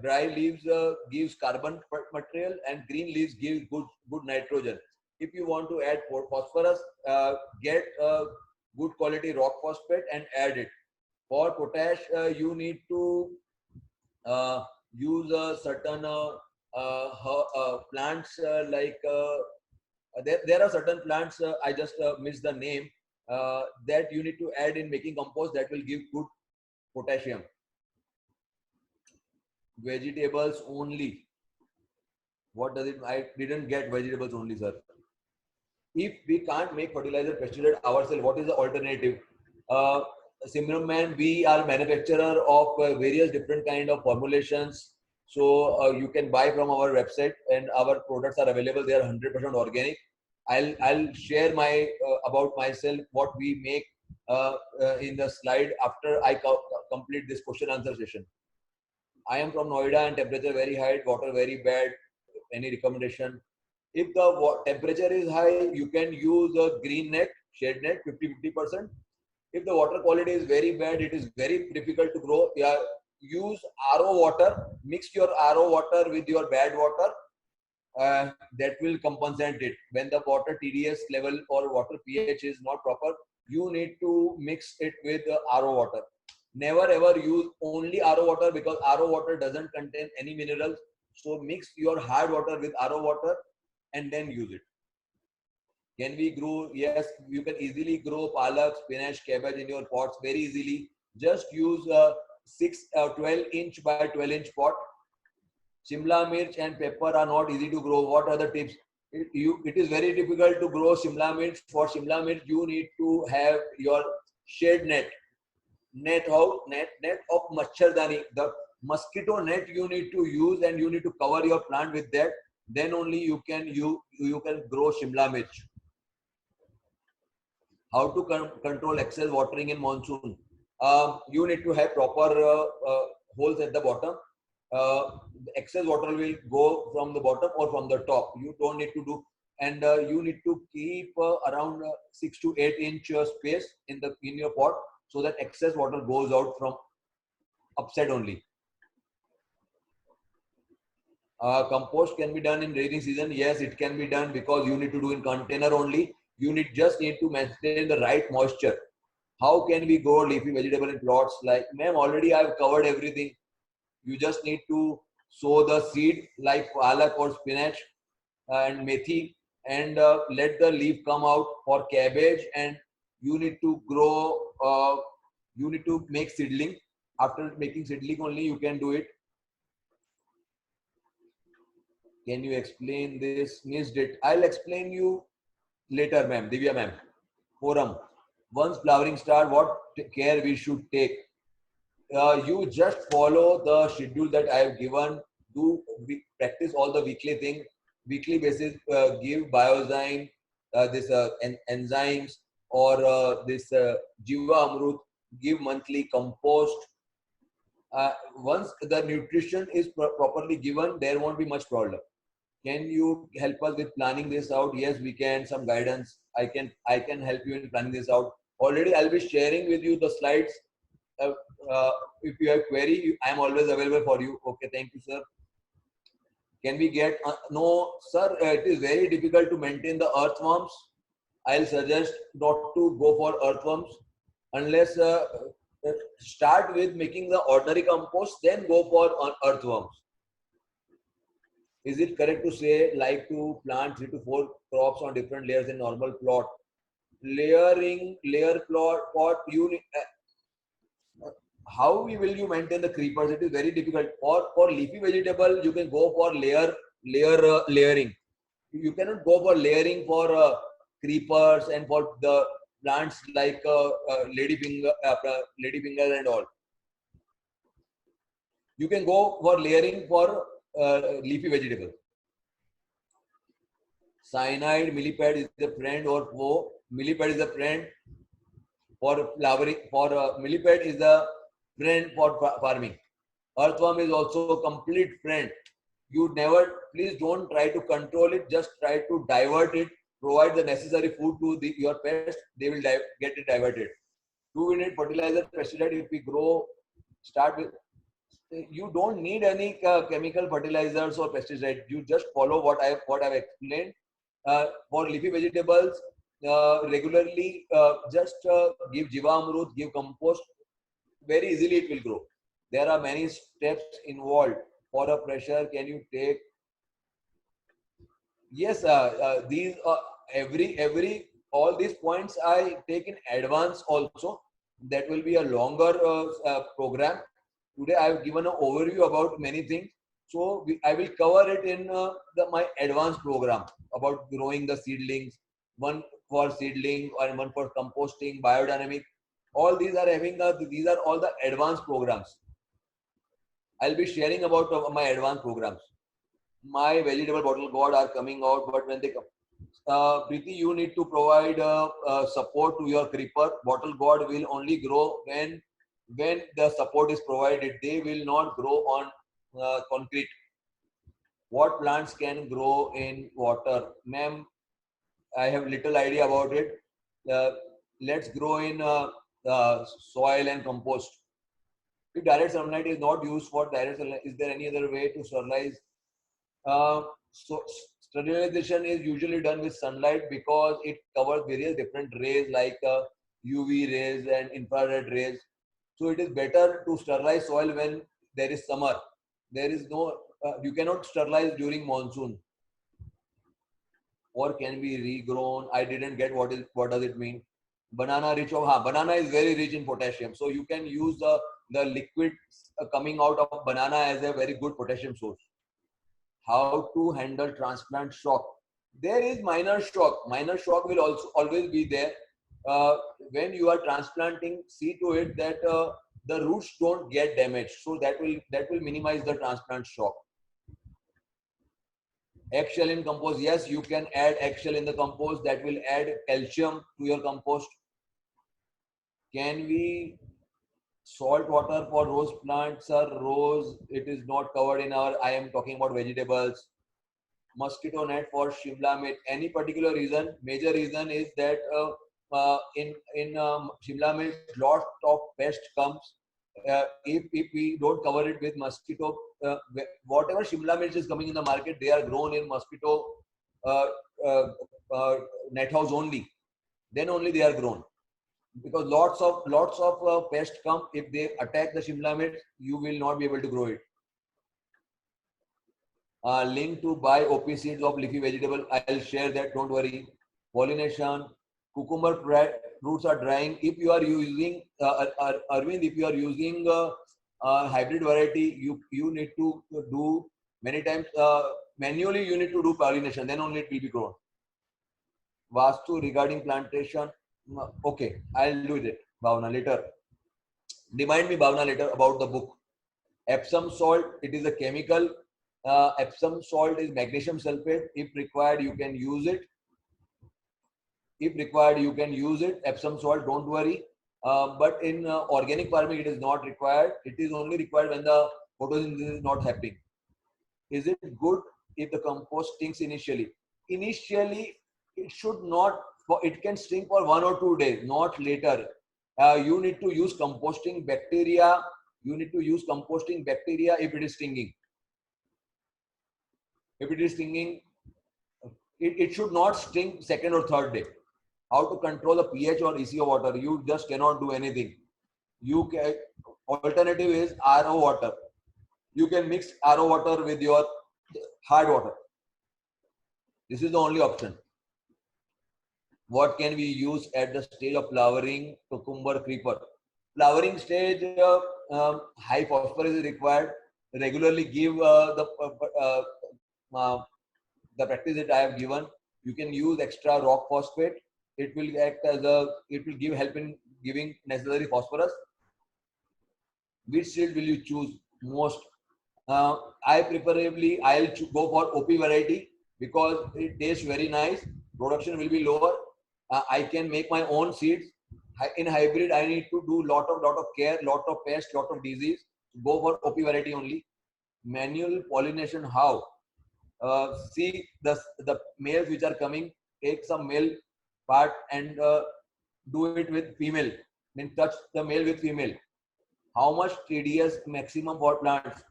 Dry leaves gives carbon material, and green leaves give good nitrogen. If you want to add phosphorus, get good quality rock phosphate and add it. For potash, you need to use certain plants like there are certain plants, I just missed the name, that you need to add in making compost that will give good potassium. Vegetables only. What does it? I didn't get vegetables only, sir. if we can't make fertilizer pesticide ourselves, what is the alternative? Simran, we are manufacturer of various different kind of formulations. So you can buy from our website, and our products are available. They are 100% organic. I'll share my about myself, what we make in the slide after I complete this question answer session. I am from Noida and temperature very high, water very bad. Any recommendation? If the temperature is high, you can use a green net, shade net, 50-50%. If the water quality is very bad, it is very difficult to grow. Yeah, use RO water. Mix your RO water with your bad water. That will compensate it. When the water TDS level or water pH is not proper, you need to mix it with RO water. Never ever use only RO water, because RO water doesn't contain any minerals. So mix your hard water with RO water and then use it. Can we grow? Yes, you can easily grow palak, spinach, cabbage in your pots very easily. Just use a 12-inch by 12-inch pot. Shimla mirch and pepper are not easy to grow. What are the tips? It is very difficult to grow Shimla mirch. For Shimla mirch, you need to have your shade net. Net of machardani. The mosquito net you need to use, and you need to cover your plant with that. Then only you can grow Shimla mirch. How to control excess watering in monsoon? You need to have proper holes at the bottom. Excess water will go from the bottom or from the top. You don't need to do, and you need to keep around 6 to 8 inch space in your pot, so that excess water goes out from upside only. Compost can be done in rainy season. Yes, it can be done, because you need to do in container only. You just need to maintain the right moisture. How can we grow leafy vegetable in plots? Like, ma'am, already I've covered everything. You just need to sow the seed like palak or spinach and methi, and let the leaf come out for cabbage. And you need to grow, you need to make seedling. After making seedling only, you can do it. Can you explain this? Missed it. I'll explain you later, ma'am. Divya ma'am. Forum. Once flowering start, what care we should take? You just follow the schedule that I have given. Practice all the weekly thing. Weekly basis, give biozyme, this enzymes, or this Jiva Amrut. Give monthly compost. Once the nutrition is properly given, there won't be much problem. Can you help us with planning this out? Yes, we can. Some guidance. I can help you in planning this out. Already, I'll be sharing with you the slides. If you have query, I am always available for you. Okay, thank you, sir. Can we get no, sir? It is very difficult to maintain the earthworms. I'll suggest not to go for earthworms unless start with making the ordinary compost, then go for earthworms. Is it correct to say like to plant 3 to 4 crops on different layers in normal plot? Layer pot, how will you maintain the creepers? It is very difficult. For leafy vegetable, you can go for layering. You cannot go for layering for creepers and for the plants like ladyfinger and all. You can go for layering for leafy vegetable. Cyanide, millipede is the friend or foe? Millipede is a friend for flowering. For millipede is a friend for farming. Earthworm is also a complete friend. You never, please don't try to control it. Just try to divert it. Provide the necessary food to your pest. They will get it diverted. Do we need fertilizer, pesticide if we grow? Start with. You don't need any chemical fertilizers or pesticides. You just follow what I've explained. For leafy vegetables, regularly just give Jivamrut, give compost. Very easily it will grow. There are many steps involved. For a pressure, can you take? Yes, these all these points I take in advance also. That will be a longer program. Today I have given an overview about many things. So I will cover it in my advanced program about growing the seedlings, one for seedling and one for composting, biodynamic. All these are having these are all the advanced programs. I'll be sharing about my advanced programs. My vegetable bottle gourd are coming out, but when they come, Preeti, you need to provide support to your creeper. Bottle gourd will only grow when the support is provided. They will not grow on concrete. What plants can grow in water, ma'am? I have little idea about it. Uh, let's grow in soil and compost. If direct sunlight is not used for direct sunlight, is there any other way to sterilize? So sterilization is usually done with sunlight because it covers various different rays like UV rays and infrared rays. So it is better to sterilize soil when there is summer. There is no, you cannot sterilize during monsoon. Or can be regrown. I didn't get what does it mean. Banana rich of banana is very rich in potassium, so you can use the liquid coming out of banana as a very good potassium source. How to handle transplant shock? There is minor shock. Minor shock will also always be there. When you are transplanting, see to it that the roots don't get damaged. So that will minimize the transplant shock. Eggshell in compost, yes, you can add eggshell in the compost. That will add calcium to your compost. Can we salt water for rose plants? Sir, rose, it is not covered in our, I am talking about vegetables. Mosquito net for Shimla Mirch. Any particular reason? Major reason is that in Shimla Mirch, lot of pest comes. If we don't cover it with mosquito, whatever Shimla Mirch is coming in the market, they are grown in mosquito uh, uh, net house only. Then only they are grown. Because lots of pests come. If they attack the Shimla Mirch, you will not be able to grow it. Link to buy OP seeds of leafy vegetable. I'll share that. Don't worry. Pollination. Cucumber roots are drying. If you are using Arvind, if you are using hybrid variety, you need to do many times manually. You need to do pollination. Then only it will be grown. Vastu regarding plantation. Okay, I'll do it. Bhavna later. Remind me, Bhavna, later about the book. Epsom salt. It is a chemical. Epsom salt is magnesium sulfate. If required, you can use it. If required, you can use it. Epsom salt, don't worry. But in organic farming, it is not required. It is only required when the photosynthesis is not happening. Is it good if the compost stinks initially? Initially, it should not. It can stink for 1 or 2 days, not later. You need to use composting bacteria. You need to use composting bacteria if it is stinging. If it is stinging, it should not stink second or third day. How to control the pH or ECO water? You just cannot do anything. You can, alternative is RO water. You can mix RO water with your hard water. This is the only option. What can we use at the stage of flowering cucumber creeper? Flowering stage, high phosphorus is required. Regularly give the practice that I have given. You can use extra rock phosphate. It will act as it will give help in giving necessary phosphorus. Which seed will you choose most? I'll go for OP variety because it tastes very nice. Production will be lower. I can make my own seeds. In hybrid, I need to do lot of care, lot of pest, lot of disease. Go for OP variety only. Manual pollination, how? See the males which are coming, take some male part and do it with female. Then touch the male with female. How much TDS maximum for plants?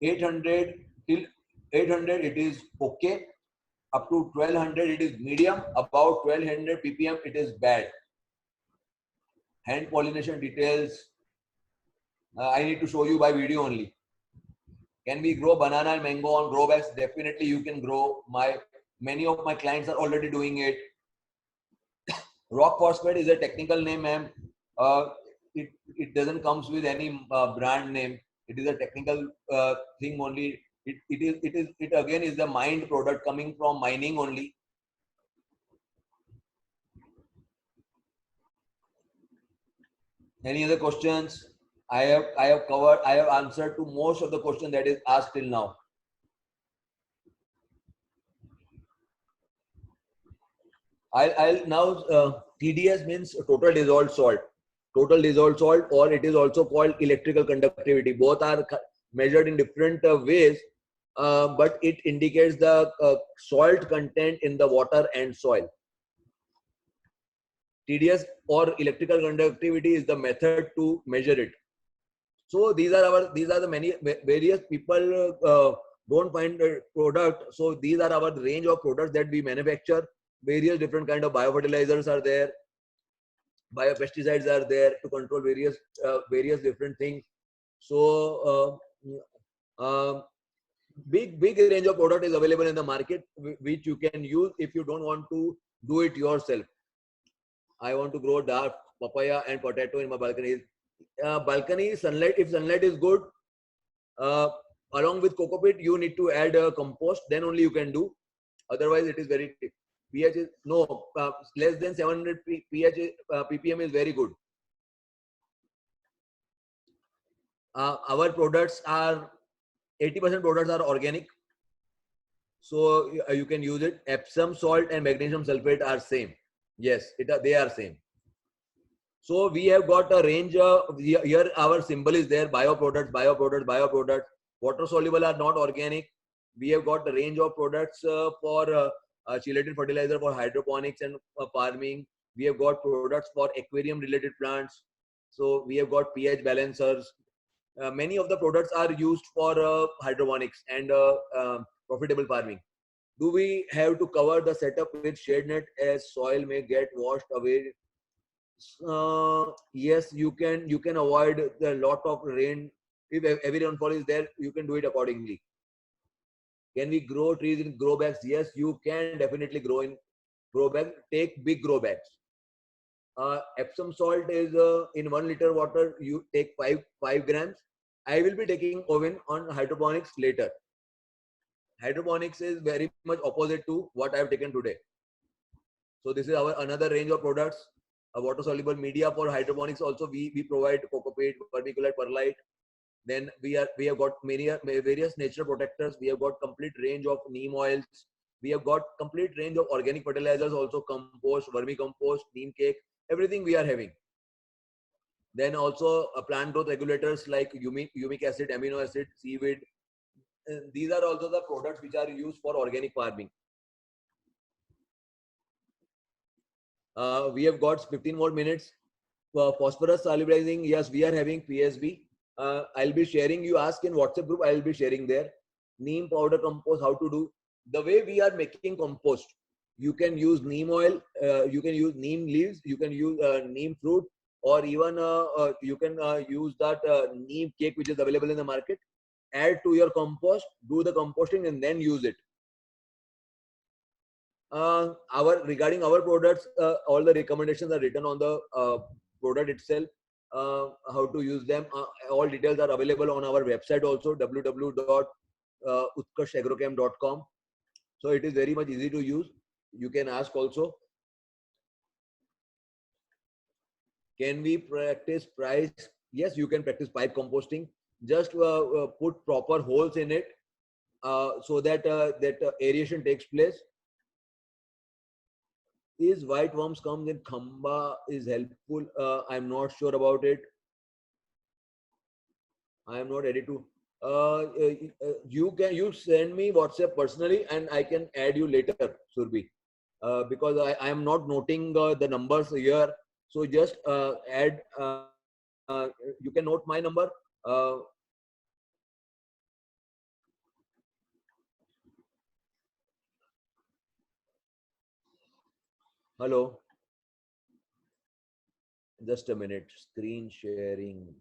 800 till 800 it is okay. Up to 1200 it is medium. About 1200 ppm it is bad. Hand pollination details. I need to show you by video only. Can we grow banana and mango on grow bags? Definitely you can grow. Many of my clients are already doing it. Rock phosphate is a technical name, ma'am. It doesn't comes with any brand name. It is a technical thing only. It again is the mined product coming from mining only. Any other questions? I have answered to most of the questions that is asked till now. I'll now TDS means total dissolved salt. Total dissolved salt, or it is also called electrical conductivity. Both are measured in different ways, but it indicates the salt content in the water and soil. TDS or electrical conductivity is the method to measure it. So these are the many various people don't find a product. So these are our range of products that we manufacture. Various different kind of biofertilizers are there, biopesticides are there to control various different things. So big range of product is available in the market, which you can use if you don't want to do it yourself. I want to grow dark papaya and potato in my balcony. Balcony sunlight, if sunlight is good, along with Cocopeat, you need to add compost. Then only you can do. Otherwise, it is very pH is no less than 700 pH ppm is very good. Our products are 80% products are organic, so you can use it. Epsom salt and magnesium sulfate are same. Yes, they are same. So we have got a range. Here our symbol is there: bioproducts, bioproducts, bioproducts. Water soluble are not organic. We have got a range of products for chelated fertilizer for hydroponics and farming. We have got products for aquarium related plants. So we have got pH balancers. Many of the products are used for hydroponics and profitable farming. Do we have to cover the setup with shade net as soil may get washed away? Yes, you can avoid the lot of rain. If heavy rainfall is there, you can do it accordingly. Can we grow trees in grow bags? Yes, you can definitely grow in grow bags. Take big grow bags. Epsom salt is in 1 liter water. You take 5 grams. I will be taking oven on hydroponics later. Hydroponics is very much opposite to what I have taken today. So this is our another range of products. A water soluble media for hydroponics. Also, we provide Cocopeat, vermiculite, perlite. Then we have got many various nature protectors. We have got complete range of neem oils. We have got complete range of organic fertilizers, also compost, vermicompost, neem cake, everything we are having. Then also plant growth regulators like humic acid, amino acid, seaweed. These are also the products which are used for organic farming. We have got 15 more minutes. Phosphorus solubilizing, yes, we are having PSB. I'll be sharing, you ask in WhatsApp group, I'll be sharing there. Neem powder compost, how to do. The way we are making compost, you can use neem oil, you can use neem leaves, you can use neem fruit, or even you can use that neem cake which is available in the market. Add to your compost, do the composting, and then use it. Regarding our products, all the recommendations are written on the product itself. How to use them, all details are available on our website also, www.utkarshagrochem.com. so it is very much easy to use. You can ask also. Can we practice price? Yes, you can practice pipe composting. Just put proper holes in it so that aeration takes place. Is white worms comes in khamba is helpful? I'm not sure about it. I am not ready to. You send me WhatsApp personally, and I can add you later, Surbi, because I am not noting the numbers here. So just add. You can note my number. Hello. Just a minute. Screen sharing.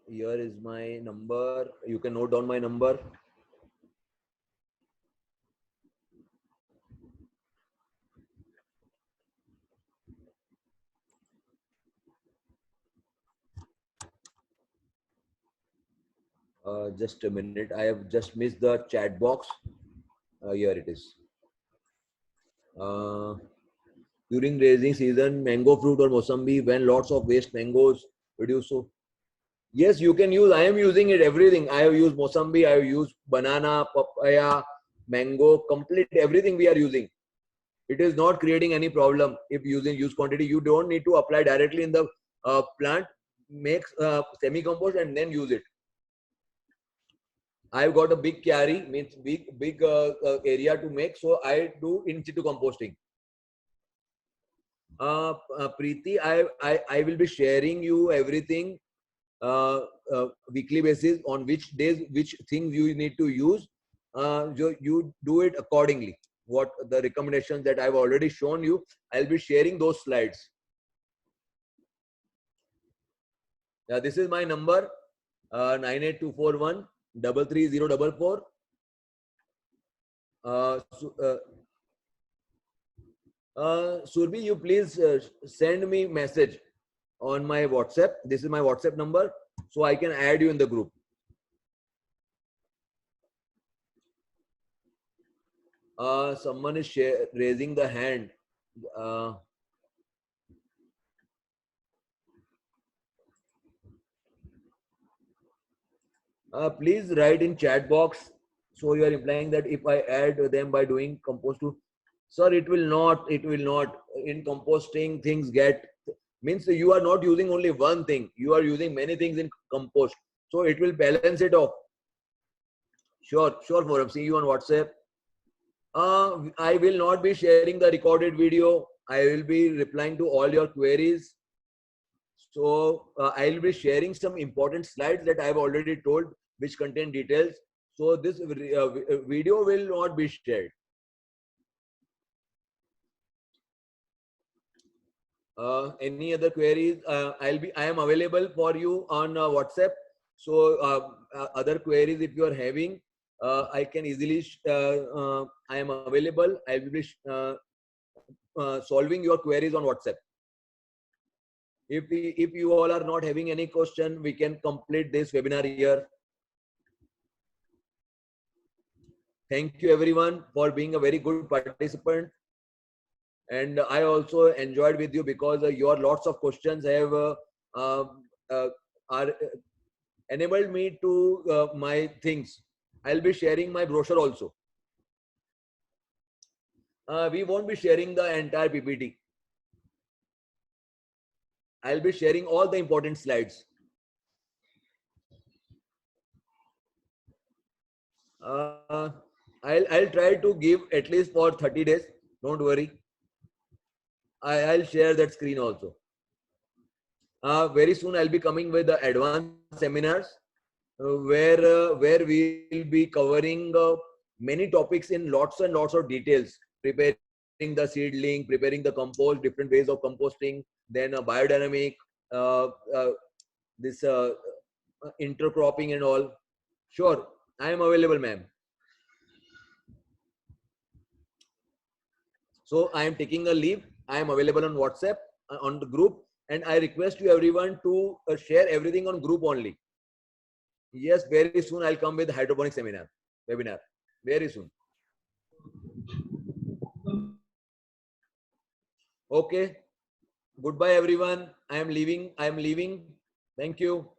Here is my number. You can note down my number. Just a minute. I have just missed the chat box. Here it is. During raising season, mango fruit or Mossambi, when lots of waste mangoes produce. So yes, you can use. I am using it. Everything. I have used Mossambi. I have used banana, papaya, mango. Complete everything we are using. It is not creating any problem if using use quantity. You don't need to apply directly in the plant. Make semi compost and then use it. I've got a big carry, means big area to make, so I do in situ composting. Preeti, I will be sharing you everything weekly basis on which days which things you need to use. You do it accordingly. What the recommendations that I've already shown you, I'll be sharing those slides. Yeah, this is my number 98241 33044. Surbi, you please send me message on my WhatsApp. This is my WhatsApp number, so I can add you in the group. Someone is raising the hand. Please write in chat box. So you are implying that if I add them by doing compost to, sir, it will not. It will not. In composting, things get, means you are not using only one thing. You are using many things in compost. So it will balance it off. Sure, Forum. See you on WhatsApp. I will not be sharing the recorded video. I will be replying to all your queries. So I'll be sharing some important slides that I've already told, which contain details. So this video will not be shared. Any other queries? I am available for you on WhatsApp. So other queries, if you are having, I can easily. I am available. I will be solving your queries on WhatsApp. If you all are not having any question, we can complete this webinar here. Thank you everyone for being a very good participant. And I also enjoyed with you because your lots of questions have are enabled me to my things. I'll be sharing my brochure also. We won't be sharing the entire PPT. I'll be sharing all the important slides. I'll try to give at least for 30 days. Don't worry. I'll share that screen also. Very soon I'll be coming with the advanced seminars where we will be covering many topics in lots and lots of details. Preparing the seedling, preparing the compost, different ways of composting, then biodynamic, this intercropping and all. Sure, I am available, ma'am. So I am taking a leave. I am available on WhatsApp on the group, and I request you everyone to share everything on group only. Yes, very soon I'll come with hydroponic webinar. Very soon. Okay. Goodbye, everyone. I am leaving. Thank you.